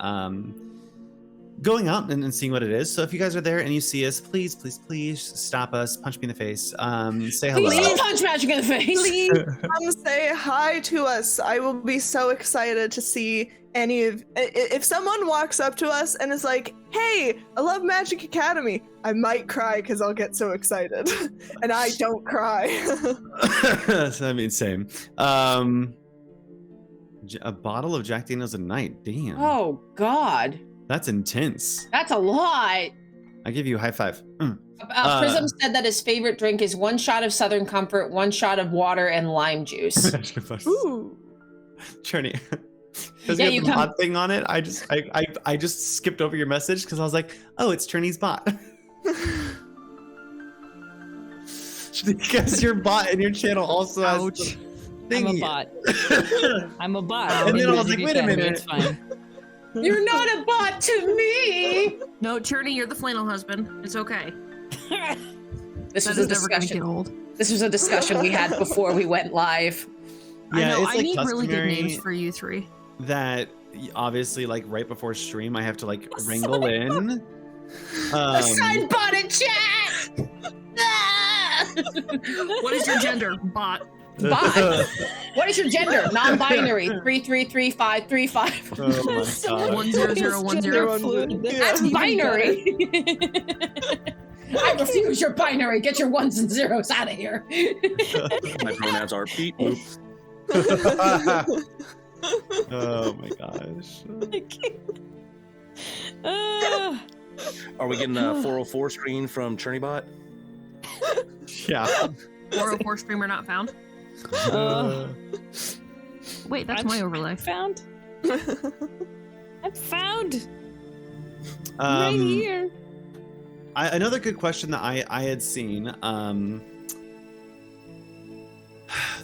going out and seeing what it is. So if you guys are there and you see us, please stop us, punch me in the face, say hello. Please don't punch Magic in the face. Please come say hi to us. I will be so excited to see if someone walks up to us and is like, hey, I love Magic Academy, I might cry because I'll get so excited. And I don't cry. I mean, same. A bottle of Jack Daniels a night. Damn. Oh God. That's intense. That's a lot. I give you a high five. Prism said that his favorite drink is 1 shot of Southern Comfort, 1 shot of water, and lime juice. Ooh. Cherney. Because you have the bot thing on it, I just skipped over your message because I was like, oh, it's Cherney's bot. Because your bot and your channel also has I'm a bot. I'm a bot. And then I was like, wait a minute. It's fine. You're not a bot to me. No, Cherney, you're the flannel husband. It's okay. This was a discussion. This was a discussion we had before we went live. Yeah, I know. it's I like need really good customary names for you three. That obviously, like right before stream, I have to like wrangle in. Assign bot in chat. What is your gender? Bot. Bot. What is your gender? Non-binary. 3333535. Oh my god. 10010. That's binary. I refuse your binary. Get your ones and zeros out of here. My pronouns are beep boop. Oh my gosh. Are we getting a 404 screen from CherneyBot? Yeah. 404 streamer not found. Wait, that's my overlay. Found. I'm found. Right here. Another good question that I had seen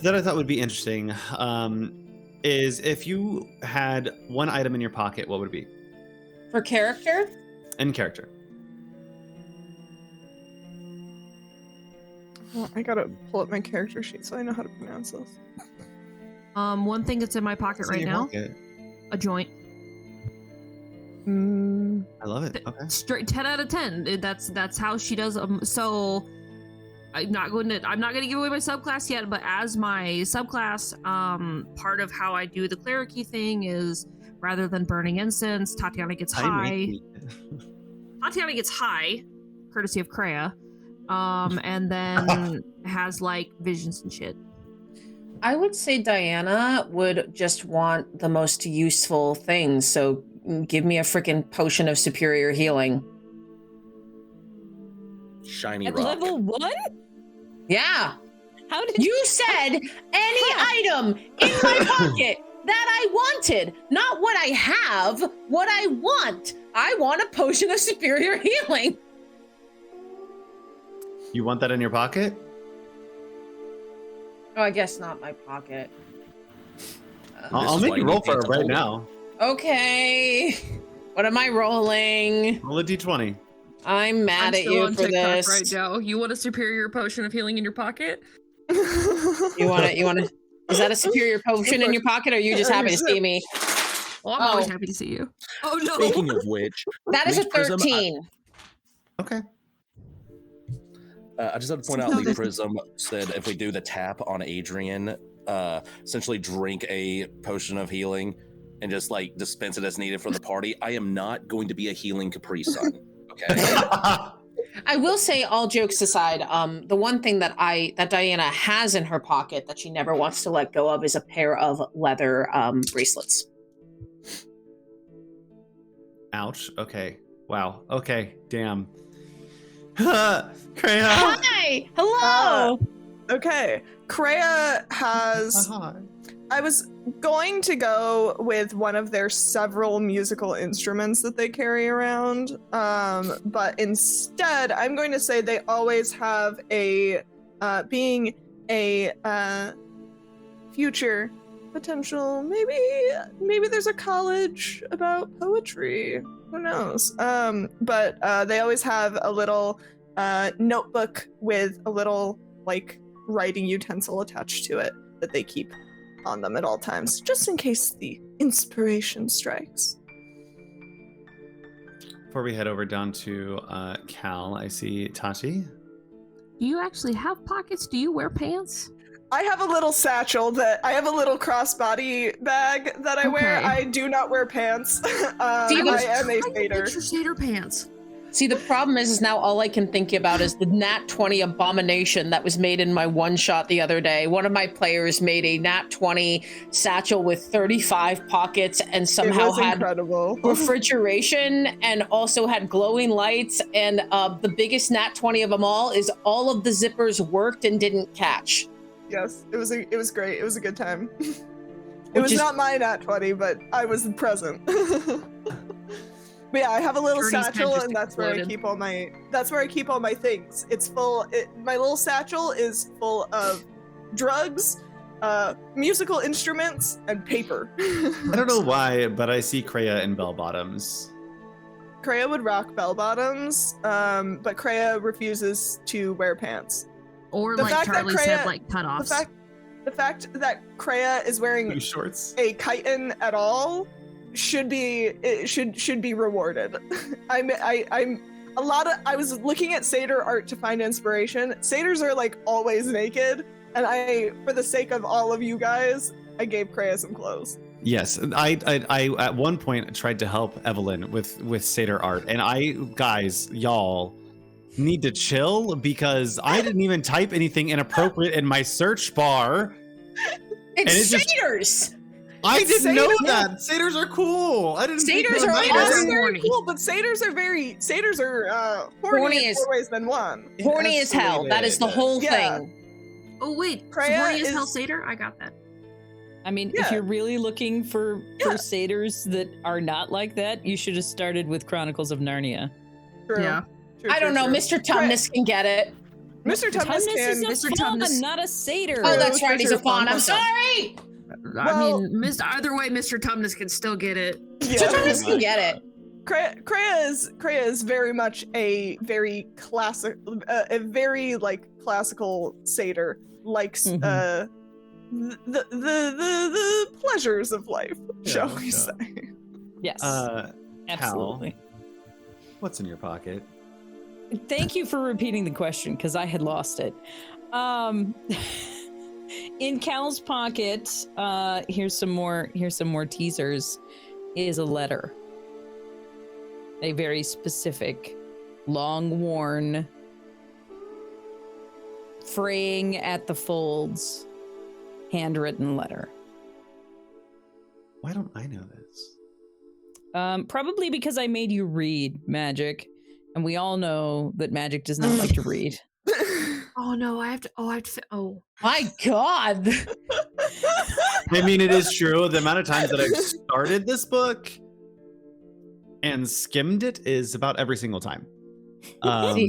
that I thought would be interesting is if you had one item in your pocket, what would it be? For character? In character. Well, I gotta pull up my character sheet so I know how to pronounce this. One thing that's in my pocket right now, a joint. I love it. Okay. Straight 10 out of 10. That's how she does. So I'm not going to give away my subclass yet, but as my subclass, part of how I do the cleric-y thing is rather than burning incense, Tatiana gets high. Tatiana gets high, courtesy of Kreia. And then has like visions and shit. I would say Diana would just want the most useful things. So give me a freaking potion of superior healing. Shiny At rock. level 1? Yeah. How did You said any item in my pocket that I wanted, not what I have, what I want. I want a potion of superior healing. You want that in your pocket? Oh, I guess not my pocket. I'll make you roll for it right now. Okay. What am I rolling? Roll a d20. I'm mad at still you on for TikTok this. right now. You want a superior potion of healing in your pocket? You want to? Is that a superior potion in your pocket, or are you just happy to see me? Well, I'm always happy to see you. Oh no! Speaking of which, That is a Leaf Prism, 13. Okay. I just have to point out, Lee Prism said if we do the tap on Adrian, essentially drink a potion of healing and just like dispense it as needed for the party. I am not going to be a healing Capri Sun. Okay. I will say, all jokes aside, the one thing that Diana has in her pocket that she never wants to let go of is a pair of leather bracelets. Ouch. Okay. Wow. Okay. Damn. Kreia. Hi! Hello! Okay. Kreia has I was going to go with one of their several musical instruments that they carry around, but instead I'm going to say they always have a being a future potential. Maybe there's a college about poetry. Who knows? But they always have a little notebook with a little like writing utensil attached to it that they keep on them at all times, just in case the inspiration strikes. Before we head over down to Cal, I see Tati. Do you actually have pockets? Do you wear pants? I have a little satchel I have a little crossbody bag that I wear. I do not wear pants. I am a satyr. Get your satyr pants. See, the problem is now all I can think about is the Nat 20 abomination that was made in my one shot the other day. One of my players made a Nat 20 satchel with 35 pockets and somehow had incredible refrigeration and also had glowing lights. And the biggest Nat 20 of them all is all of the zippers worked and didn't catch. Yes, it was great. It was a good time. It was not my Nat 20, but I was present. But yeah, I have a little satchel, and that's where I keep all my things. It's full. My little satchel is full of drugs, musical instruments, and paper. I don't know why, but I see Kreia in bell bottoms. Kreia would rock bell bottoms, but Kreia refuses to wear pants. Or like Charlie said, like cutoffs. The fact that Kreia is wearing shorts, a chitin at all, should be rewarded. I was looking at satyr art to find inspiration. Satyrs are like always naked, and for the sake of all of you guys, I gave Kreia some clothes. Yes, I at one point tried to help Evelyn with satyr art, and y'all need to chill because I didn't even type anything inappropriate in my search bar. It's satyrs. I didn't know that. Satyrs are cool. I didn't. Satyrs are awesome. Very cool, but satyrs are horny in more ways than one. Horny as hell. That is the whole thing. Oh wait, so horny as hell satyr? I got that. I mean, if you're really looking for satyrs that are not like that, you should have started with Chronicles of Narnia. True. Yeah. I don't know. Mr. Tumnus can get it. Mr. Tumnus is Mr. a faun, not a satyr. Oh, that's right. He's a faun. I'm sorry. I mean, either way, Mr. Tumnus can still get it. Mr. Tumnus can get it. Kreia is very much a very classic, a very like classical satyr, likes the pleasures of life, shall we say? Yes, absolutely. Cal, what's in your pocket? Thank you for repeating the question because I had lost it. In Cal's pocket, here's some more teasers, is a letter. A very specific, long-worn, fraying at the folds, handwritten letter. Why don't I know this? Probably because I made you read Magic, and we all know that Magic does not like to read. Oh no, I have to. Oh my God. I mean, it is true. The amount of times that I've started this book and skimmed it is about every single time. I'm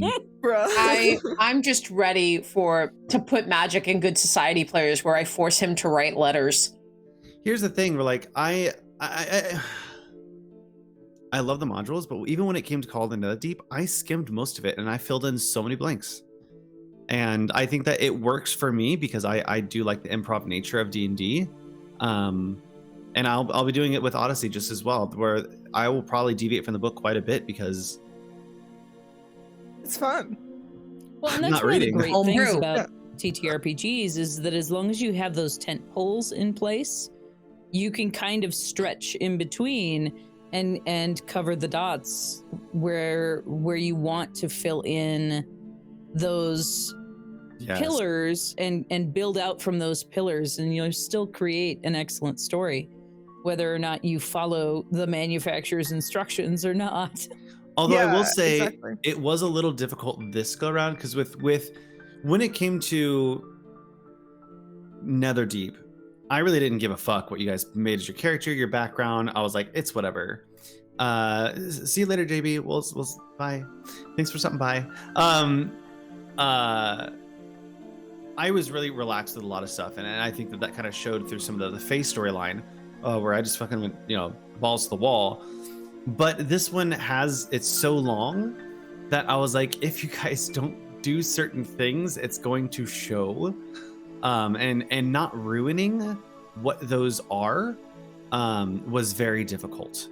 just ready to put Magic in Good Society players where I force him to write letters. Here's the thing, we're like, I love the modules, but even when it came to Call of the Netherdeep, I skimmed most of it and I filled in so many blanks. And I think that it works for me because I do like the improv nature of D&D. And I'll be doing it with Odyssey just as well, where I will probably deviate from the book quite a bit because it's fun. Well, and that's one of the great things about TTRPGs is that as long as you have those tent poles in place, you can kind of stretch in between and cover the dots where you want to fill in those pillars and build out from those pillars, and you'll still create an excellent story, whether or not you follow the manufacturer's instructions or not. Although I will say it was a little difficult this go around because with when it came to Netherdeep, I really didn't give a fuck what you guys made as your character, your background. I was like, it's whatever. See you later, JB. We'll bye. Thanks for stopping by. I was really relaxed with a lot of stuff, and I think that kind of showed through some of the face storyline, where I just fucking went, balls to the wall. But this one it's so long that I was like, if you guys don't do certain things, it's going to show, and not ruining what those are was very difficult.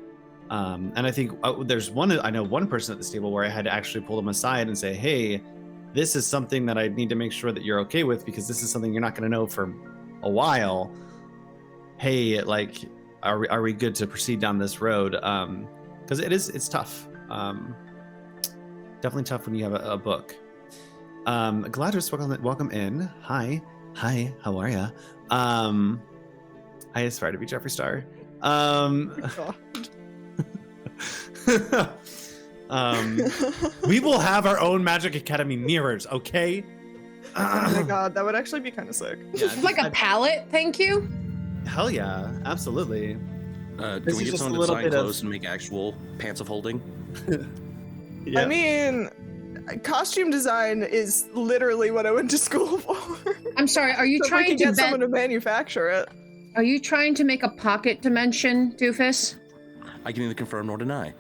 And I think I know one person at this table where I had to actually pull them aside and say, hey, this is something that I need to make sure that you're okay with, because this is something you're not going to know for a while. Hey, like, are we good to proceed down this road? Because it's tough. Definitely tough when you have a book. Gladys, welcome in. Hi, how are ya? I aspire to be Jeffree Star. We will have our own Magic Academy mirrors, okay? Oh my god, that would actually be kind of sick. Yeah, like a palette, thank you. Hell yeah, absolutely. Can we get someone to design clothes and make actual pants of holding? Yeah. I mean, costume design is literally what I went to school for. I'm sorry, are you trying to get someone to manufacture it? Are you trying to make a pocket dimension, doofus? I can neither confirm nor deny.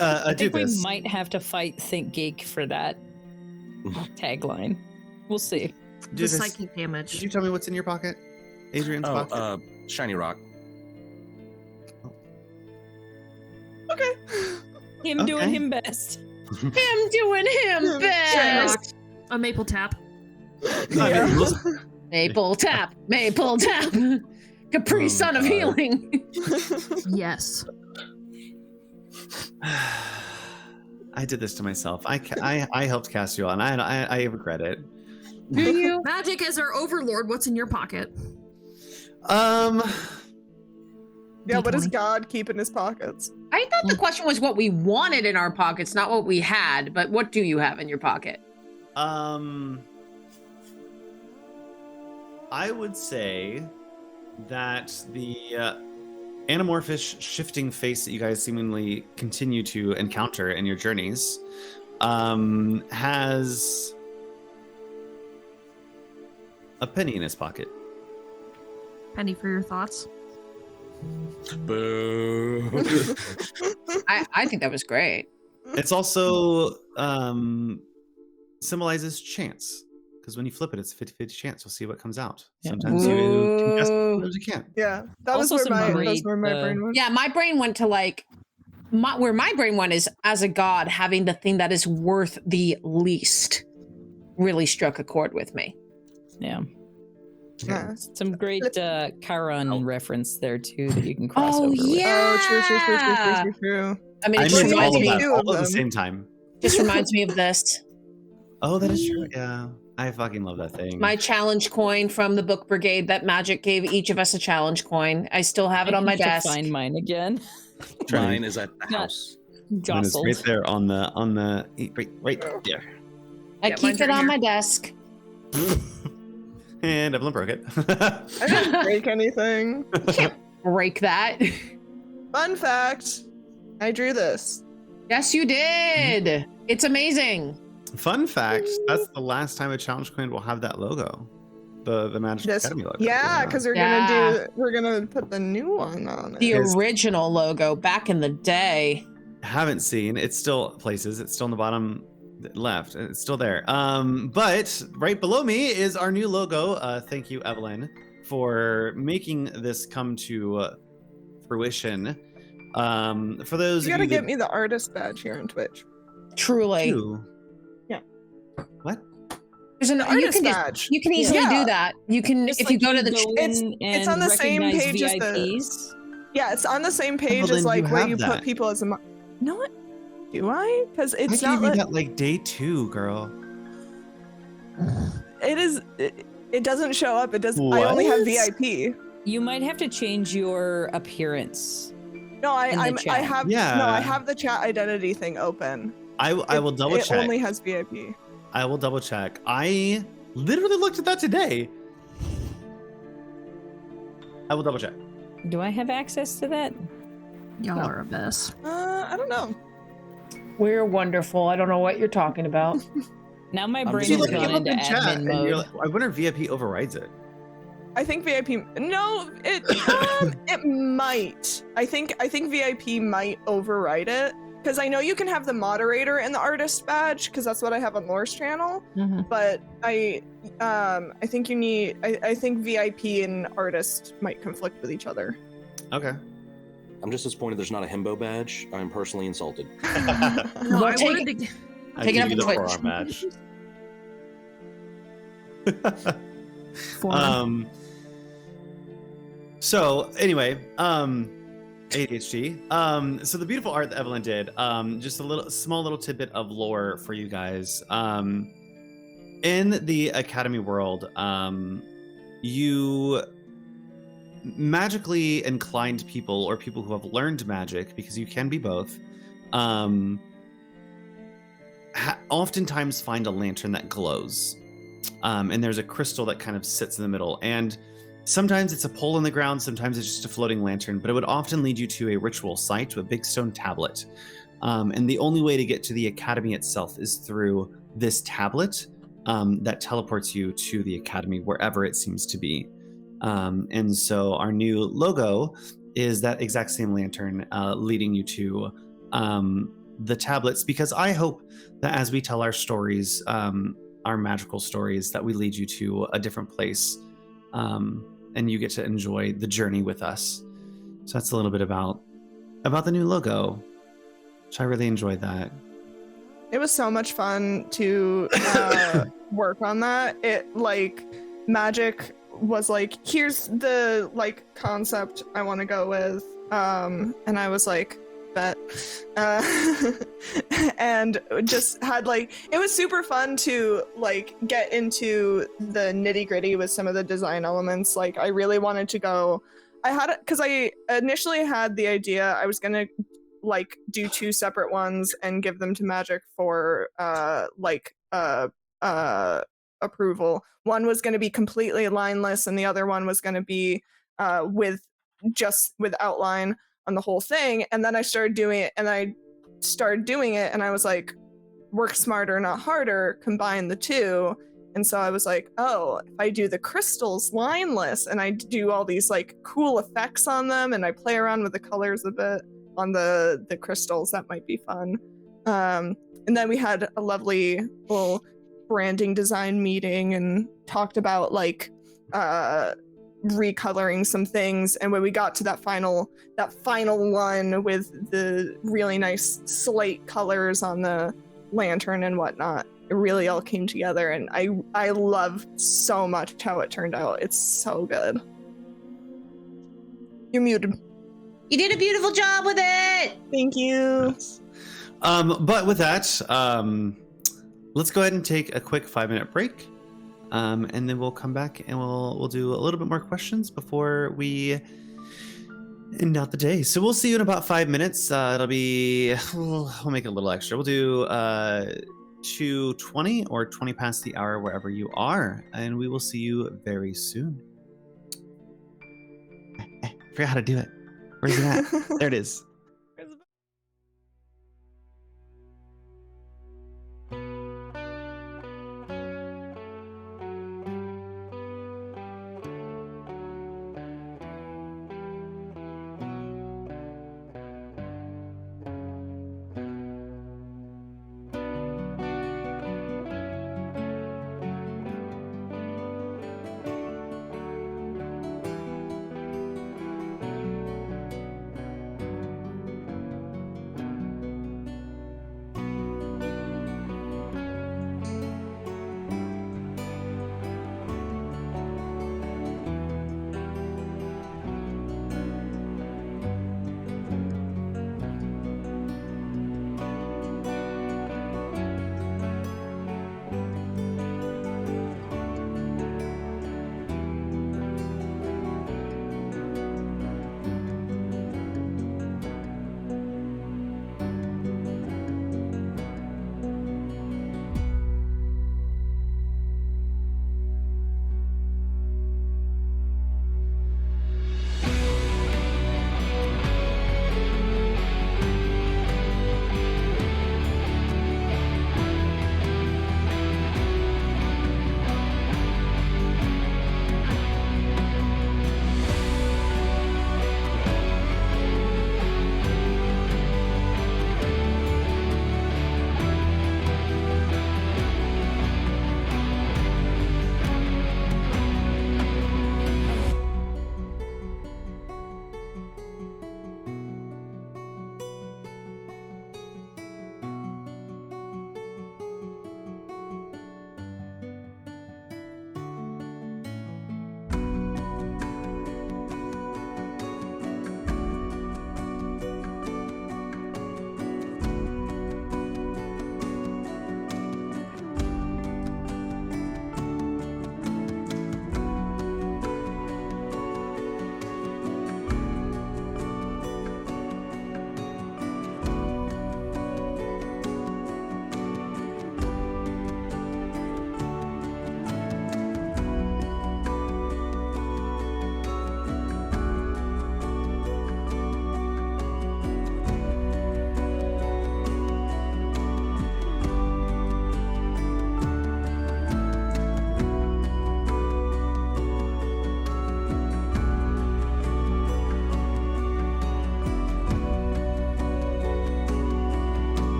I think we might have to fight Think Geek for that tagline. We'll see. The psychic damage. Did you tell me what's in your pocket? Adrian's pocket? Shiny rock. Okay. Him doing him best. Him doing him best. A maple tap. Yeah. Maple tap. Maple tap. Capri Sun of Healing. Yes. I did this to myself. I helped cast you all, and I regret it. Do you? Magic as our overlord, what's in your pocket? Yeah, what does God keep in his pockets? I thought the question was what we wanted in our pockets, not what we had, but what do you have in your pocket? I would say that the anamorphish shifting face that you guys seemingly continue to encounter in your journeys has a penny in his pocket. Penny for your thoughts. Boo. I think that was great. It's also symbolizes chance, because when you flip it, it's a 50-50 chance. You'll see what comes out. Sometimes you can guess, sometimes you can't. Yeah, that's where my brain went. Yeah, my brain went to where my brain went is as a god having the thing that is worth the least really struck a chord with me. Yeah. Some great Charon reference there too that you can cross over. Yeah. Oh, true. I mean, it just reminds me all at the same time. Just reminds me of this. Oh, that is true. Yeah, I fucking love that thing. My challenge coin from the Book Brigade that Magic gave each of us a challenge coin. I still have it on my desk. Find mine again. Mine is at the house. Mine is right there on the right there. I keep it on my desk. And Evelyn broke it. I didn't break anything. You can't break that. Fun fact, I drew this. Yes, you did. It's amazing. Fun fact, that's the last time a challenge coin will have that logo. The Magic Academy logo. Yeah, because we're gonna put the new one on it. The original logo back in the day. Haven't seen. It's still places. It's still on the bottom left. It's still there. But right below me is our new logo. Thank you, Evelyn, for making this come to fruition. For those you gotta get me the artist badge here on Twitch. Truly. Yeah. What? There's an artist badge. You can easily do that. You can Just if you go to the. It's on the same page as it's on the same page as like where you put people as a. No, what? Do I? Because it's not like that like day 2, girl. It is. It doesn't show up. It does. What? I only have VIP. You might have to change your appearance. No, I have. Yeah. No, I have the chat identity thing open. I will double check. It only has VIP. I will double check. I literally looked at that today. I will double check. Do I have access to that? Y'all are a mess. I don't know. We're wonderful. I don't know what you're talking about. Now my I'm brain just has looking gone into admin and you're mode. like, I wonder if VIP overrides it. I think VIP. No, it might. I think VIP might override it because I know you can have the moderator and the artist badge because that's what I have on Lore's channel. But I think you need. I think VIP and artist might conflict with each other. Okay. I'm just disappointed there's not a himbo badge. I'm personally insulted. No, Well, I take wanted to. I Take it give up you to the Twitch. forearm match. Forearm. So anyway, ADHD. So the beautiful art that Evelyn did, just a small little tidbit of lore for you guys. In the Academy world, you magically inclined people or people who have learned magic, because you can be both, oftentimes find a lantern that glows. And there's a crystal that kind of sits in the middle. And sometimes it's a pole in the ground, sometimes it's just a floating lantern, but it would often lead you to a ritual site, to a big stone tablet. And the only way to get to the academy itself is through this tablet that teleports you to the academy, wherever it seems to be. And so our new logo is that exact same lantern leading you to the tablets, because I hope that as we tell our stories, our magical stories, that we lead you to a different place. And you get to enjoy the journey with us. So that's a little bit about the new logo, which I really enjoyed that. It was so much fun to work on that. It like magic was like, here's the like concept I want to go with, and I was like, bet, and just had like, it was super fun to like get into the nitty gritty with some of the design elements. Like I really wanted to go, because I initially had the idea I was gonna like do 2 separate ones and give them to Magic for approval. One was going to be completely lineless and the other one was going to be with outline on the whole thing. And then I started doing it and I was like, work smarter, not harder, combine the two. And so I was like, oh, if I do the crystals lineless and I do all these like cool effects on them and I play around with the colors a bit on the crystals, that might be fun. And then we had a lovely little branding design meeting and talked about like recoloring some things. And when we got to that final one with the really nice slate colors on the lantern and whatnot, it really all came together, and I love so much how it turned out. It's so good. You're muted. You did a beautiful job with it. Thank you. Yes. But with that, let's go ahead and take a quick 5-minute break, and then we'll come back and we'll do a little bit more questions before we end out the day. So we'll see you in about 5 minutes. It'll be, we'll make it a little extra. We'll do 2:20 or 20 past the hour wherever you are, and we will see you very soon. I forgot how to do it. Where's it at? There it is.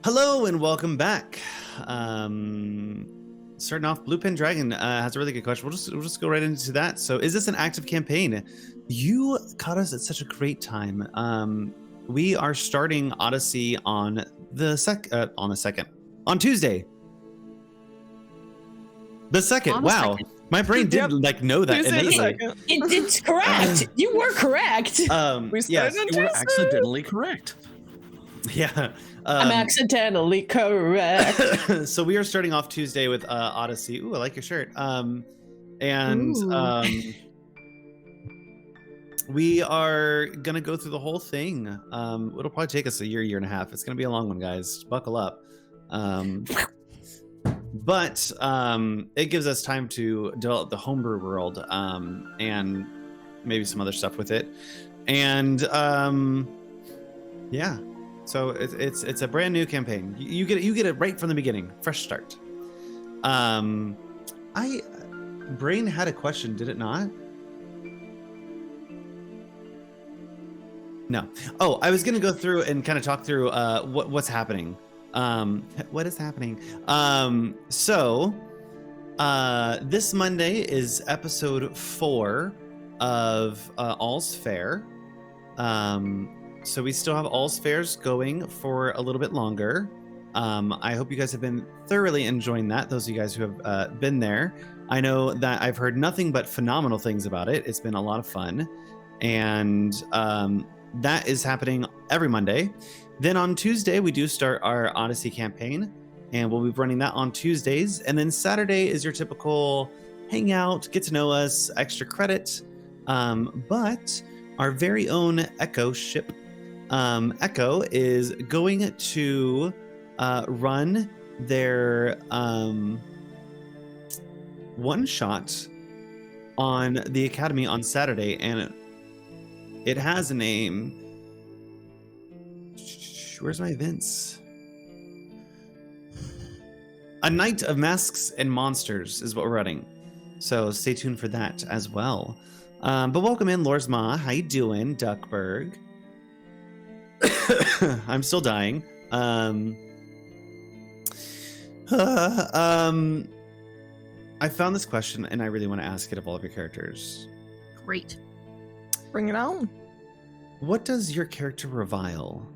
Hello and welcome back. Starting off, Blue Pen Dragon has a really good question. We'll just go right into that. So, is this an active campaign? You caught us at such a great time. We are starting Odyssey on Tuesday. The second. Wow. My brain didn't know that innately. It's correct. You were correct. Yes, you were accidentally correct. Yeah. I'm accidentally correct. So we are starting off Tuesday with Odyssey. Ooh, I like your shirt. We are gonna go through the whole thing. It'll probably take us a year and a half. It's gonna be a long one, guys. Buckle up. But it gives us time to develop the homebrew world and maybe some other stuff with it. And yeah. So it's a brand new campaign. You get it right from the beginning, fresh start. Brain had a question, did it not? No. Oh, I was gonna go through and kind of talk through what's happening. What is happening? So this Monday is episode 4 of All's Fair. So we still have All's Fairs going for a little bit longer. I hope you guys have been thoroughly enjoying that. Those of you guys who have been there. I know that I've heard nothing but phenomenal things about it. It's been a lot of fun. And that is happening every Monday. Then on Tuesday, we do start our Odyssey campaign. And we'll be running that on Tuesdays. And then Saturday is your typical hangout, get to know us, extra credit. But our very own Echo ship, Echo, is going to run their one shot on the Academy on Saturday, and it has a name. Where's my Vince? A Night of Masks and Monsters is what we're running, so stay tuned for that as well. But welcome in, Lorsma. How you doing, Duckburg? I'm still dying. I found this question and I really want to ask it of all of your characters. Great. Bring it on. What does your character revile?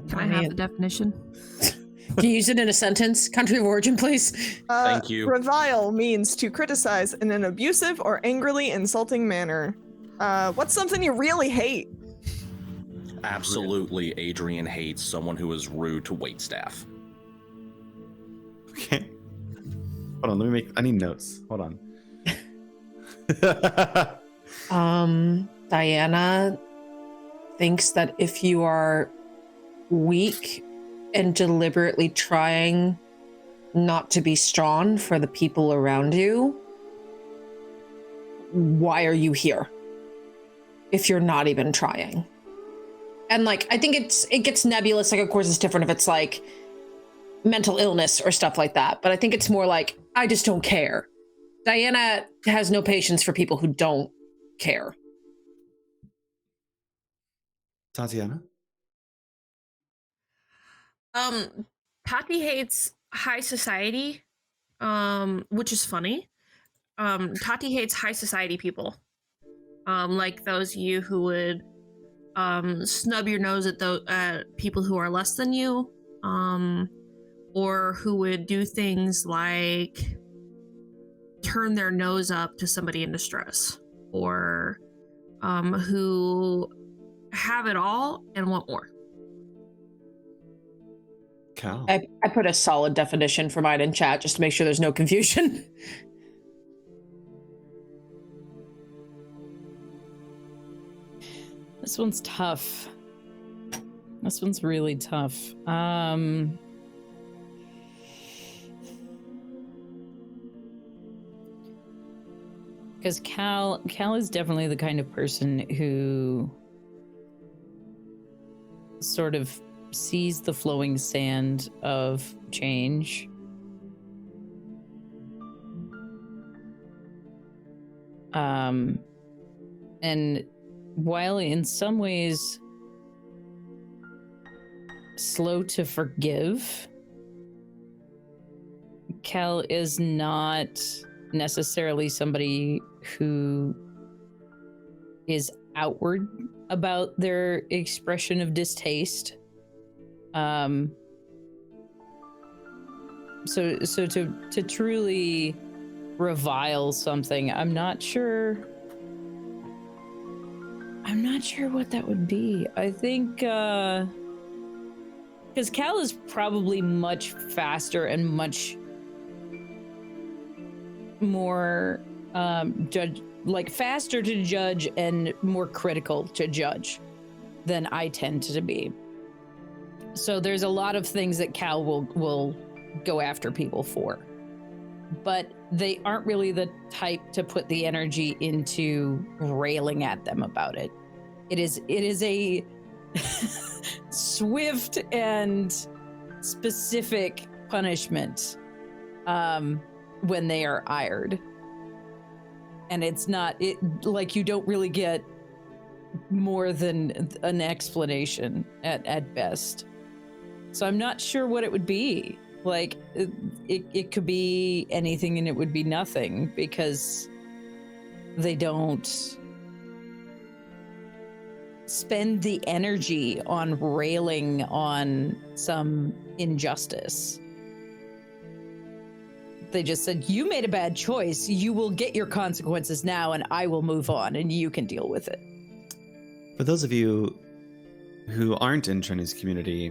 Can I have the definition? Can you use it in a sentence? Country of origin, please. Thank you. Revile means to criticize in an abusive or angrily insulting manner. What's something you really hate? Absolutely, Adrian hates someone who is rude to waitstaff. Okay. Hold on, I need notes. Hold on. Diana thinks that if you are weak and deliberately trying not to be strong for the people around you, why are you here if you're not even trying? And like, I think it gets nebulous. Like, of course, it's different if it's like mental illness or stuff like that. But I think it's more like, I just don't care. Diana has no patience for people who don't care. Tatiana? Tati hates high society, which is funny. Tati hates high society people. Like those of you who would snub your nose at people who are less than you, or who would do things like turn their nose up to somebody in distress, or who have it all and want more. Cal. I put a solid definition for mine in chat just to make sure there's no confusion. This one's tough. This one's really tough. Because Cal is definitely the kind of person who sort of sees the flowing sand of change. And while in some ways slow to forgive. Cal is not necessarily somebody who is outward about their expression of distaste. So to truly revile something, I'm not sure what that would be. I think because Cal is probably much faster and much more faster to judge and more critical to judge than I tend to be. So there's a lot of things that Cal will go after people for, but they aren't really the type to put the energy into railing at them about it. It is a swift and specific punishment when they are ired. And it's not you don't really get more than an explanation at best. So I'm not sure what it would be. Like, it could be anything and it would be nothing, because they don't spend the energy on railing on some injustice. They just said, you made a bad choice. You will get your consequences now, and I will move on, and you can deal with it. For those of you who aren't in Trinny's community,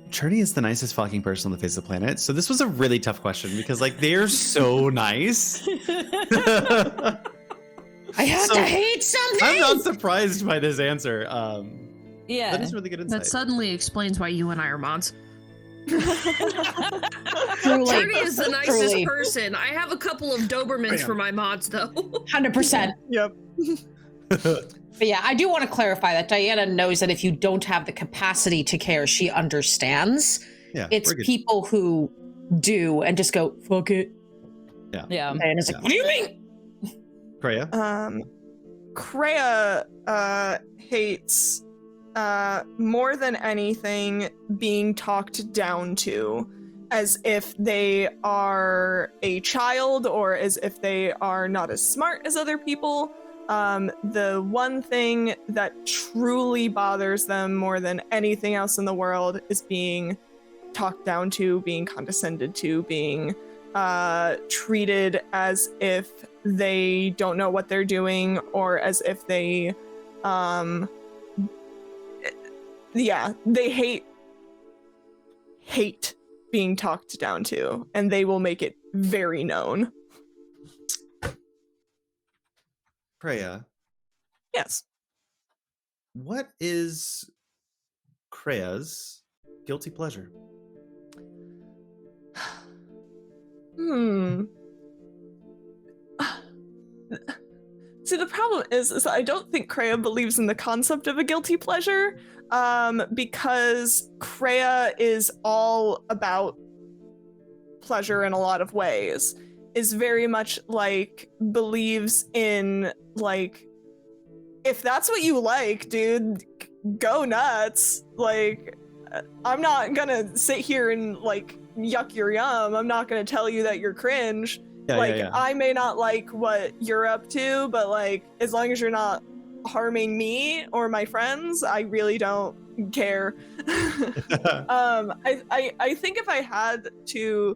Trinny is the nicest fucking person on the face of the planet. So this was a really tough question because, like, they're so nice. I have to hate something. I'm not surprised by this answer. Yeah, that is really good insight. That suddenly explains why you and I are mods. Truly. Trinny is the nicest person. I have a couple of Dobermans for my mods, though. 100%. Yep. But yeah, I do want to clarify that Diana knows that if you don't have the capacity to care, she understands. Yeah, it's people who do and just go, fuck it. Yeah. And it's like, what do you mean? Kreia? Kreia hates more than anything being talked down to, as if they are a child or as if they are not as smart as other people. The one thing that truly bothers them more than anything else in the world is being talked down to, being condescended to, being treated as if they don't know what they're doing, or as if they they hate being talked down to, and they will make it very known. Kreia. Yes. What is Kreia's guilty pleasure? See, the problem is that I don't think Kreia believes in the concept of a guilty pleasure, because Kreia is all about pleasure in a lot of ways. Is very much like believes in, like, if that's what you like, dude, go nuts. Like, I'm not gonna sit here and like yuck your yum. I'm not gonna tell you that you're cringe. I may not like what you're up to, but like, as long as you're not harming me or my friends, I really don't care. I think if I had to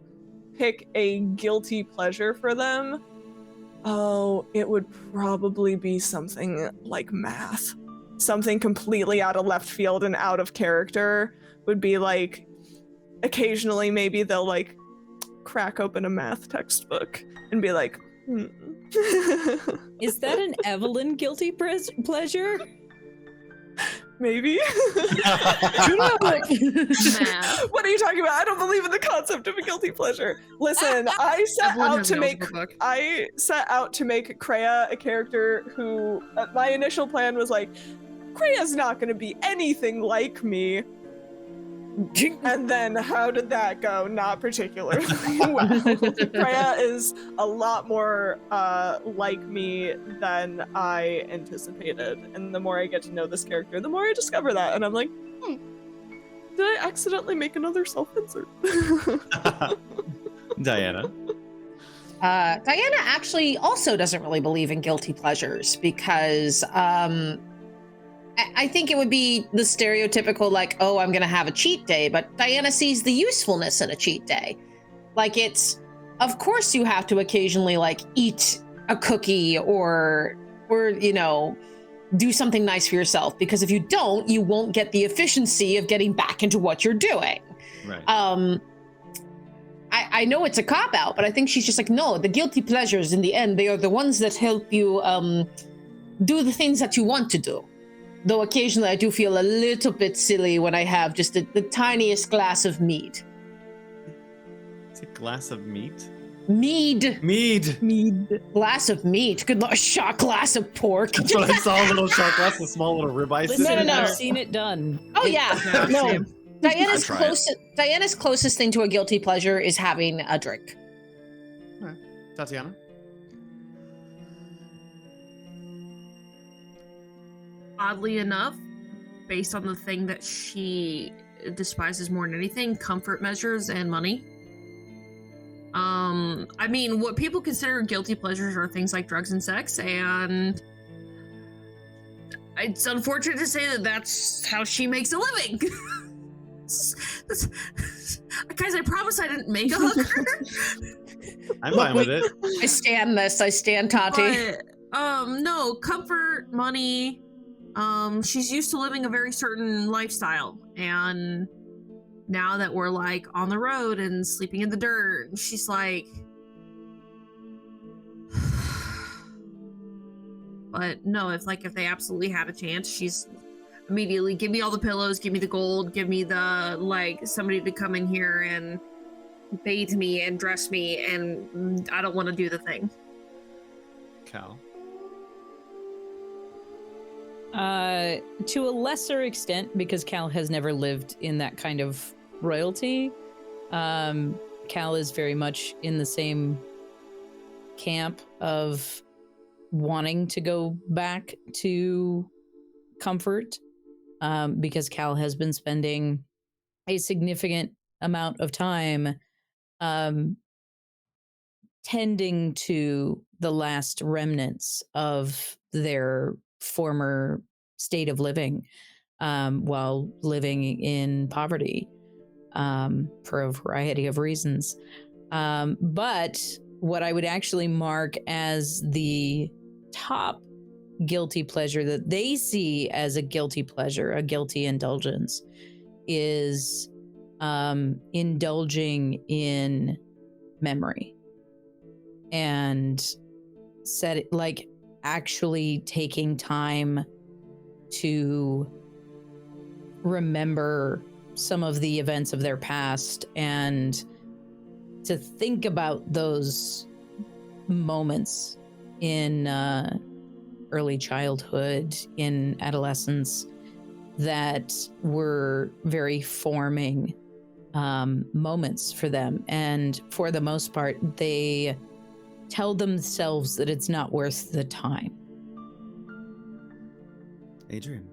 pick a guilty pleasure for them, it would probably be something like math. Something completely out of left field and out of character would be like, occasionally maybe they'll like crack open a math textbook and be like, Is that an Evelyn guilty pleasure? Maybe. Math. What are you talking about? I don't believe in the concept of a guilty pleasure. Listen, I set out to make Kreia a character who, my initial plan was like, Kreia's not going to be anything like me. And then how did that go? Not particularly well. Kreia is a lot more like me than I anticipated. And the more I get to know this character, the more I discover that. And I'm like, Did I accidentally make another self-insert? Diana. Diana actually also doesn't really believe in guilty pleasures because I think it would be the stereotypical, like, oh, I'm going to have a cheat day. But Diana sees the usefulness in a cheat day. Like, it's, of course you have to occasionally, like, eat a cookie or you know, do something nice for yourself. Because if you don't, you won't get the efficiency of getting back into what you're doing. Right. I know it's a cop-out, but I think she's just like, no, the guilty pleasures in the end, they are the ones that help you do the things that you want to do. Though occasionally I do feel a little bit silly when I have just the tiniest glass of mead. It's a glass of meat? Mead. Glass of meat. Good luck. A shot glass of pork. That's what I saw, a little shot glass, a small little ribeye. Listen, No. I've seen it done. Oh, yeah. No. Diana's try it. Diana's closest thing to a guilty pleasure is having a drink. Right. Tatiana? Oddly enough, based on the thing that she despises more than anything, comfort measures and money. I mean, what people consider guilty pleasures are things like drugs and sex, and it's unfortunate to say that that's how she makes a living. Guys, I promise I didn't make a hooker. I'm fine with it. I stand this. I stand Tati. But, no, comfort, money. She's used to living a very certain lifestyle, and now that we're like on the road and sleeping in the dirt, she's like, but no, if they absolutely had a chance, she's immediately, give me all the pillows, give me the gold, give me the, like, somebody to come in here and bathe me and dress me, and I don't want to do the thing. Cal. To a lesser extent, because Cal has never lived in that kind of royalty, Cal is very much in the same camp of wanting to go back to comfort, because Cal has been spending a significant amount of time tending to the last remnants of their former state of living, while living in poverty, for a variety of reasons. But what I would actually mark as the top guilty pleasure that they see as a guilty pleasure, a guilty indulgence, is indulging in memory and actually taking time to remember some of the events of their past and to think about those moments in early childhood, in adolescence, that were very forming moments for them. And for the most part, they tell themselves that it's not worth the time. Adrian.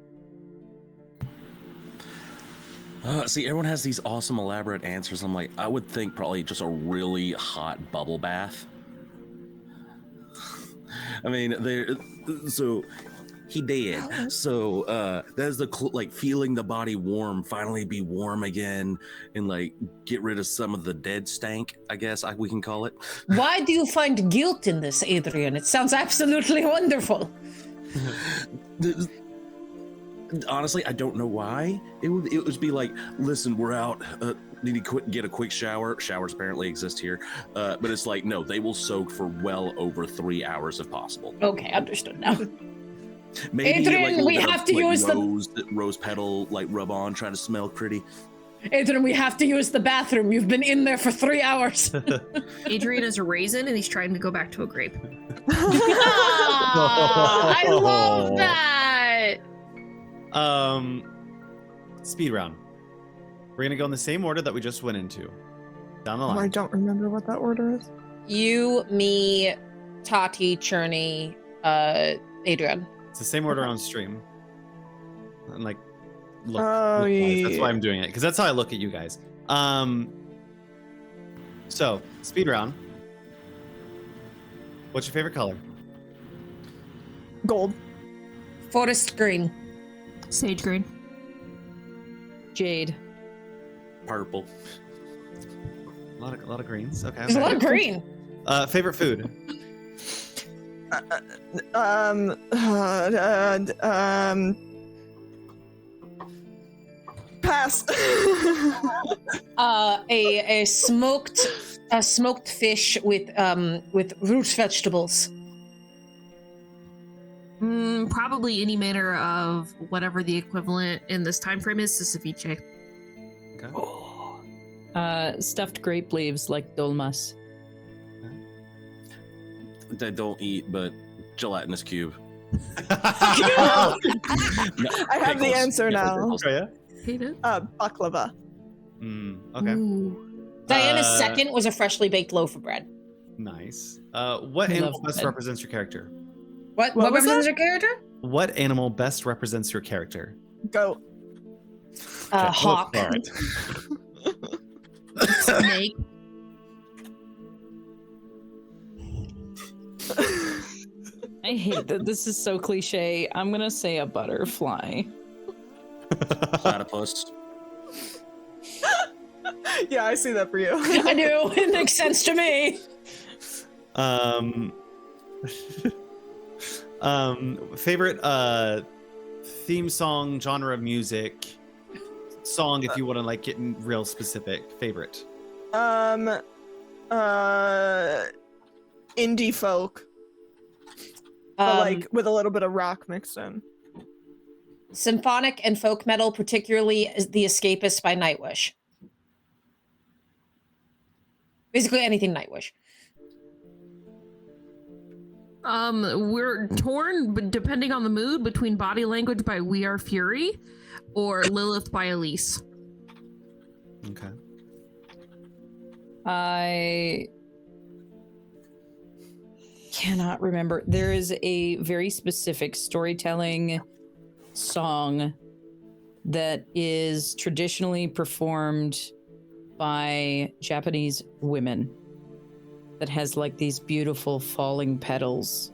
See, everyone has these awesome, elaborate answers. I'm like, I would think probably just a really hot bubble bath. I mean, so he did. So that's the feeling the body warm, finally be warm again, and like get rid of some of the dead stank, I guess we can call it. Why do you find guilt in this, Adrian? It sounds absolutely wonderful. Honestly, I don't know why. It would be like, listen, we're out. Need to get a quick shower. Showers apparently exist here, but it's like, no, they will soak for well over 3 hours if possible. Okay, understood now. Maybe Adrian, we have to use the rose petal rub on, trying to smell pretty. Adrian, we have to use the bathroom. You've been in there for 3 hours. Adrian is a raisin, and he's trying to go back to a grape. I love that. Speed round. We're gonna go in the same order that we just went into. Down the line. I don't remember what that order is. You, me, Tati, Cherney, Adrian. It's the same order on stream. And look. Oh, Look-wise. That's yeah. why I'm doing it, because that's how I look at you guys. So speed round. What's your favorite color? Gold. Forest green. Sage green. Jade. Purple. A lot of greens. Okay. There's a lot of green. Favorite food? Pass. A smoked fish with root vegetables. Probably any manner of whatever the equivalent in this time frame is to ceviche. Okay. Stuffed grape leaves like dolmas. That don't eat, but gelatinous cube. I have the answer now. pickles. Oh, yeah. Hate it. Baklava. Okay. Ooh. Diana's second was a freshly baked loaf of bread. Nice. What I animal love best bread. represents your character? What What was represents that? your character? What animal best represents your character? Goat. Okay, Hawk. all right. Snake. I hate that this is so cliche. I'm gonna say a butterfly. Platypus. Yeah, I see that for you. I do. It makes sense to me. Favorite theme song, genre of music, song if you want to like get in real specific. Favorite. Indie folk, but like with a little bit of rock mixed in. Symphonic and folk metal, particularly The Escapist by Nightwish. Basically anything Nightwish. We're torn, but depending on the mood, between Body Language by We Are Fury or Lilith by Elise. Okay. I cannot remember. There is a very specific storytelling song that is traditionally performed by Japanese women that has like these beautiful falling petals.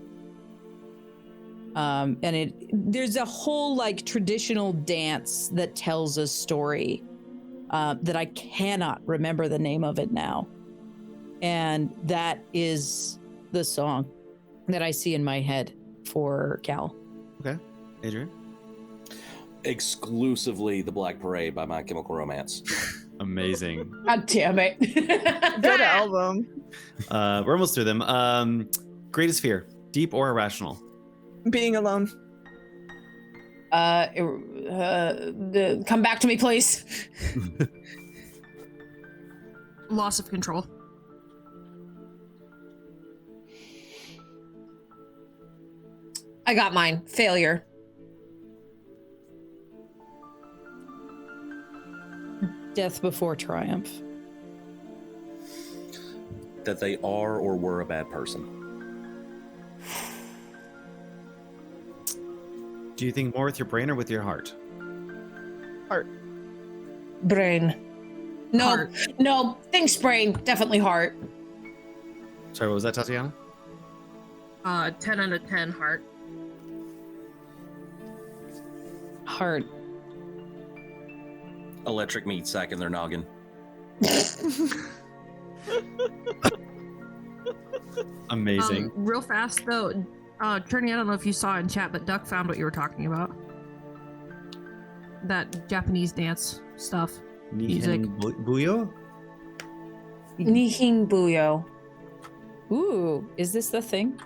And there's a whole like traditional dance that tells a story that I cannot remember the name of it now. And that is the song that I see in my head for Cal. Okay. Adrian. Exclusively The Black Parade by My Chemical Romance. Amazing. God damn it. Good album. We're almost through them. Greatest fear, deep or irrational? Being alone. Come back to me, please. Loss of control. I got mine. Failure. Death before triumph. That they are or were a bad person. Do you think more with your brain or with your heart? Heart. Brain. No, Heart. no. Thanks, brain. Definitely heart. Sorry, what was that, Tatiana? 10 out of 10 heart. Heart. Electric meat sack in their noggin. Amazing. Real fast though, Trini, I don't know if you saw in chat, but Duck found what you were talking about. That Japanese dance stuff. music. Buyo? Nihin Buyo. Ooh, is this the thing?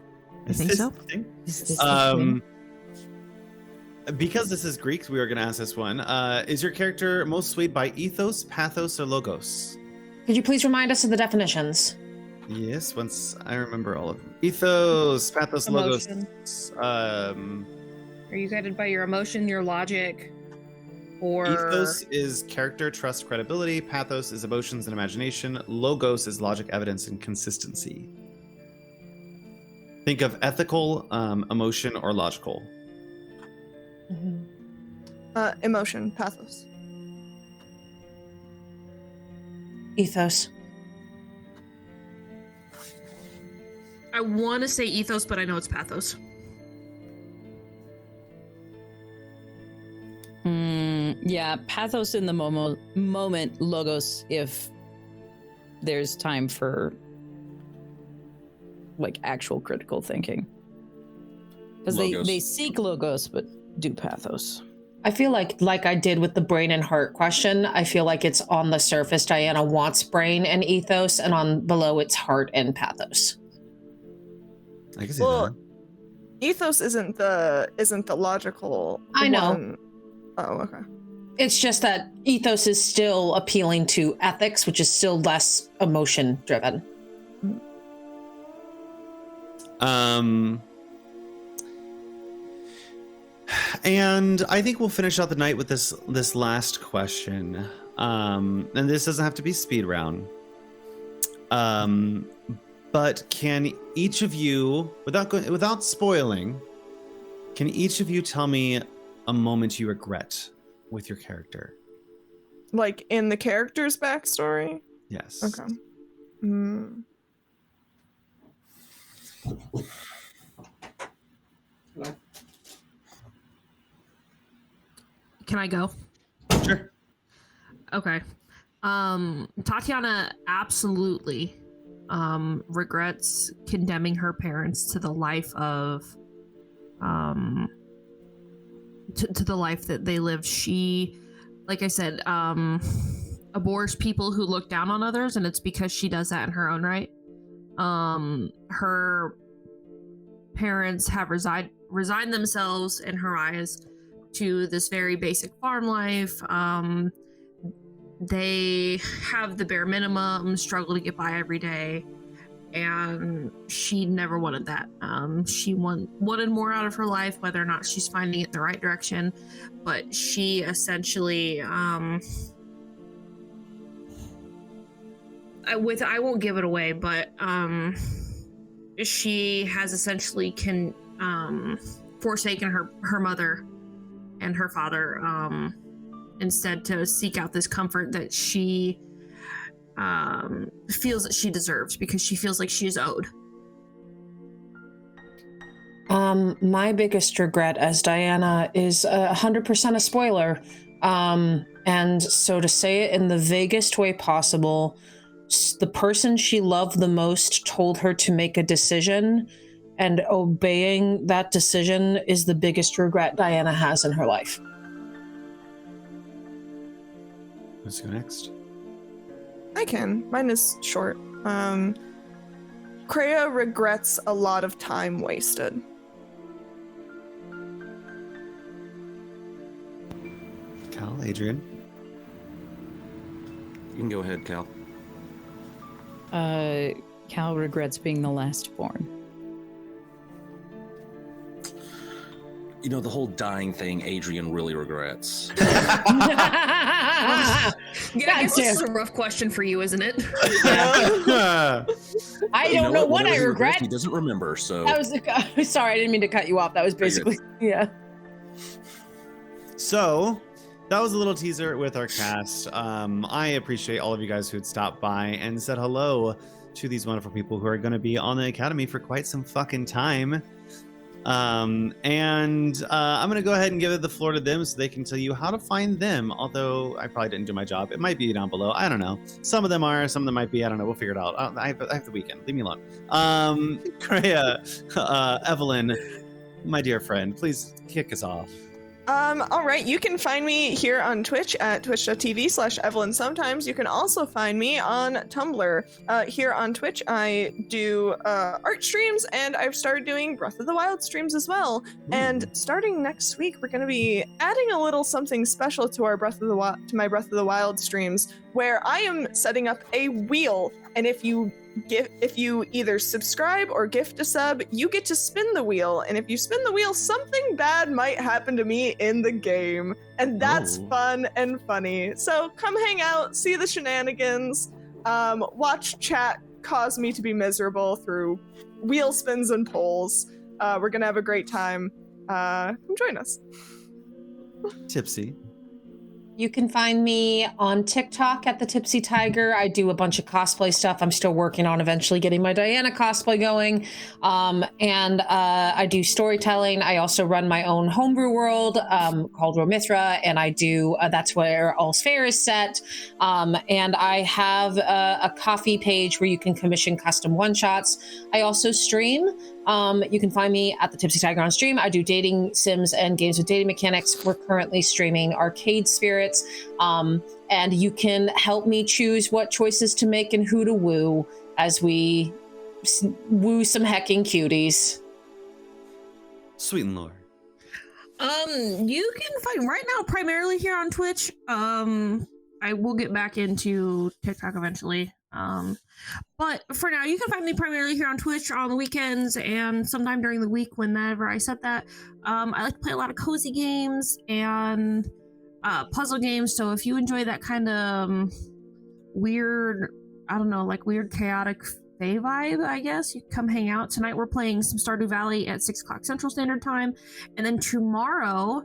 I think so. Is this the thing? Because this is Greek, we are going to ask this one. Is your character most swayed by ethos, pathos, or logos? Could you please remind us of the definitions? Yes, once I remember all of them. Ethos, pathos, Emotion. logos. Are you guided by your emotion, your logic, or Ethos is character, trust, credibility. Pathos is emotions and imagination. Logos is logic, evidence, and consistency. Think of ethical, emotion, or logical. Emotion, pathos. Ethos. I want to say ethos, but I know it's pathos. Yeah, pathos in the moment, logos if there's time for like actual critical thinking. Because they seek logos, but do pathos. I feel like I did with the brain and heart question, I feel like it's on the surface Diana wants brain and ethos, and on below it's heart and pathos. I can see that. Ethos isn't the logical I know. one. Oh, okay. It's just that ethos is still appealing to ethics, which is still less emotion driven. And I think we'll finish out the night with this last question. And this doesn't have to be speed round. But can each of you, without spoiling, can each of you tell me a moment you regret with your character? Like in the character's backstory? Yes. Okay. Can I go? Sure. Okay. Tatiana absolutely regrets condemning her parents to the life of to the life that they lived. She, like I said, abhors people who look down on others, and it's because she does that in her own right. Her parents have resigned themselves in her eyes to this very basic farm life. They have the bare minimum, struggle to get by every day, and she never wanted that. She wanted more out of her life, whether or not she's finding it in the right direction, but she essentially I won't give it away, but she has essentially forsaken her mother and her father instead to seek out this comfort that she feels that she deserves because she feels like she is owed. My biggest regret as Diana is 100% a spoiler. And so to say it in the vaguest way possible, the person she loved the most told her to make a decision, and obeying that decision is the biggest regret Diana has in her life. Let's go next. I can. Mine is short. Kreia regrets a lot of time wasted. Cal, Adrian. You can go ahead, Cal. Cal regrets being the last born. You know, the whole dying thing, Adrian really regrets. Yeah, I guess this is a rough question for you, isn't it? I don't know what I regret. He doesn't remember, so... Sorry, I didn't mean to cut you off. That was basically... Yeah. So, that was a little teaser with our cast. I appreciate all of you guys who had stopped by and said hello to these wonderful people who are going to be on the Academy for quite some fucking time. I'm going to go ahead and give the floor to them so they can tell you how to find them. Although I probably didn't do my job. It might be down below. I don't know. Some of them are, some of them might be. I don't know. We'll figure it out. I have the weekend. Leave me alone. Kreia, Evelyn, my dear friend, please kick us off. All right, you can find me here on Twitch at twitch.tv/Evelyn sometimes. You can also find me on Tumblr. Here on Twitch, I do art streams, and I've started doing Breath of the Wild streams as well. And starting next week, we're going to be adding a little something special to our my Breath of the Wild streams, where I am setting up a wheel, and if you either subscribe or gift a sub, you get to spin the wheel. And if you spin the wheel, something bad might happen to me in the game. And that's fun and funny. So come hang out, see the shenanigans, watch chat cause me to be miserable through wheel spins and polls. We're going to have a great time. Come join us. Tipsy. You can find me on TikTok at the Tipsy Tiger. I do a bunch of cosplay stuff. I'm still working on eventually getting my Diana cosplay going. And I do storytelling. I also run my own homebrew world called Romithra, and I do that's where All's Fair is set. And I have a coffee page where you can commission custom one-shots. I also stream. You can find me at the Tipsy Tiger on stream. I do dating sims and games with dating mechanics. We're currently streaming Arcade Spirits. And you can help me choose what choices to make and who to woo as we woo some hecking cuties. Sweet and Lore. You can find right now primarily here on Twitch. I will get back into TikTok eventually. But for now, you can find me primarily here on Twitch on the weekends and sometime during the week whenever I set that. I like to play a lot of cozy games and puzzle games. So if you enjoy that kind of weird, I don't know, like weird chaotic Fae vibe, I guess, you can come hang out. Tonight we're playing some Stardew Valley at 6 o'clock Central Standard Time. And then tomorrow,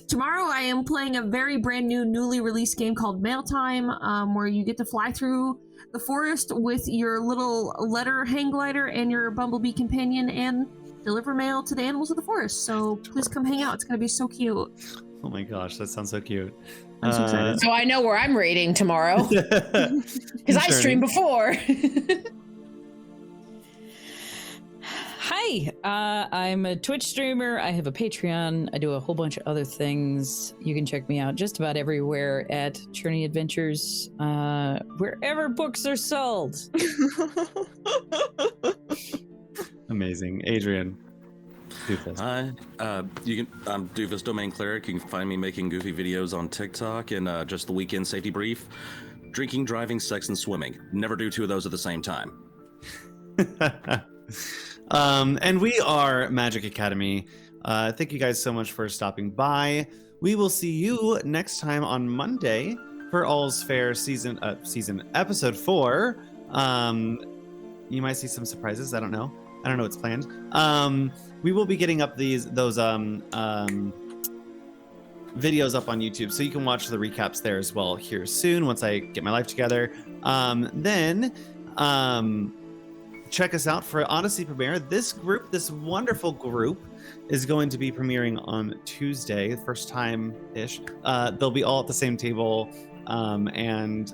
tomorrow I am playing a very brand new, newly released game called Mail Time, where you get to fly through the forest with your little letter hang glider and your bumblebee companion and deliver mail to the animals of the forest. So please come hang out. It's going to be so cute. Oh my gosh, that sounds so cute. I'm so excited. So I know where I'm raiding tomorrow because I streamed before. Hi, I'm a Twitch streamer. I have a Patreon. I do a whole bunch of other things. You can check me out just about everywhere at Journey Adventures, wherever books are sold. Amazing. Adrian. Doofus. Hi, I'm Doofus Domain Cleric. You can find me making goofy videos on TikTok and just the weekend safety brief. Drinking, driving, sex, and swimming. Never do two of those at the same time. And we are Magic Academy. Thank you guys so much for stopping by. We will see you next time on Monday for All's Fair season episode 4. You might see some surprises. I don't know what's planned. We will be getting up those videos up on YouTube, so you can watch the recaps there as well here soon once I get my life together. Then check us out for Odyssey premiere. This wonderful group, is going to be premiering on Tuesday, first time ish. They'll be all at the same table, and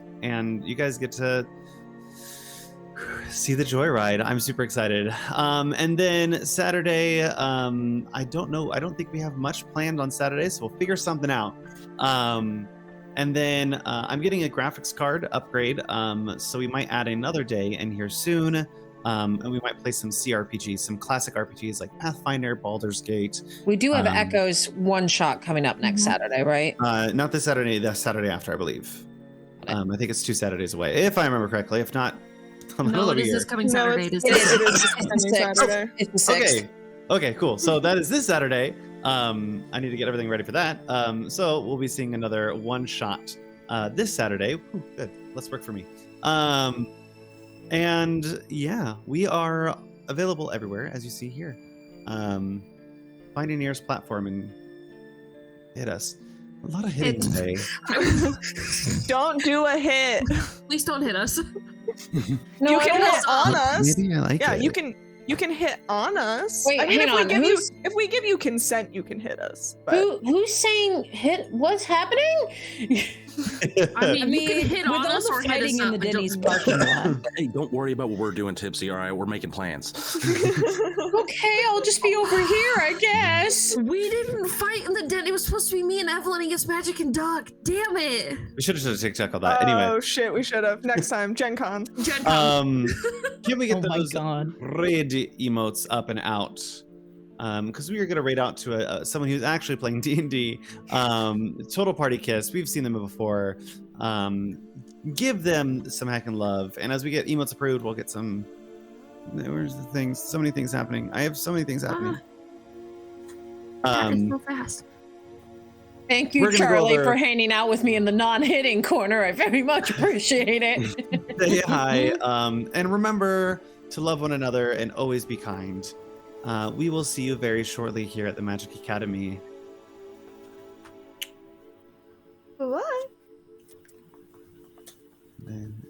you guys get to see the joyride. I'm super excited. And then Saturday, I don't think we have much planned on Saturday, so we'll figure something out. And then I'm getting a graphics card upgrade, so we might add another day in here soon. And we might play some CRPGs, some classic RPGs like Pathfinder, Baldur's Gate. We do have Echoes one shot coming up next Saturday, right? Not this Saturday, the Saturday after, I believe. I think it's 2 Saturdays away, if I remember correctly. If not, no, it is this coming Saturday. It is this coming Saturday. It's the 6th. Okay, cool. So that is this Saturday. I need to get everything ready for that. So we'll be seeing another one shot this Saturday. Ooh, good. Less work for me. And yeah, we are available everywhere, as you see here. Find your nearest platform and hit us. A lot of hitting today. Don't do a hit. Please don't hit us. No, you can hit on us. Maybe I like yeah, it. you can hit on us. Wait, I mean, hang on. if we give you consent, you can hit us. But... Who's saying hit? What's happening? I mean, you can hit on with all us the or hit fighting us in up. the Denny's parking lot. Hey, don't worry about what we're doing, Tipsy. All right, we're making plans. Okay, I'll just be over here, I guess. We didn't fight in the den. It was supposed to be me and Evelyn against Magic and Doug. Damn it. We should have TikTok all that. Anyway. Oh shit, we should have. Next time, Gen Con. Can we get those God. raid emotes up and out? Because we are going to raid out to someone who's actually playing D&D. Total Party Kiss. We've seen them before. Give them some heckin' love. And as we get emotes approved, we'll get some... Where's the things? So many things happening. I have so many things happening. That is so fast. Thank you, Charlie, for hanging out with me in the non-hitting corner. I very much appreciate it. Say hi. And remember to love one another and always be kind. we will see you very shortly here at the Magic Academy. What? Then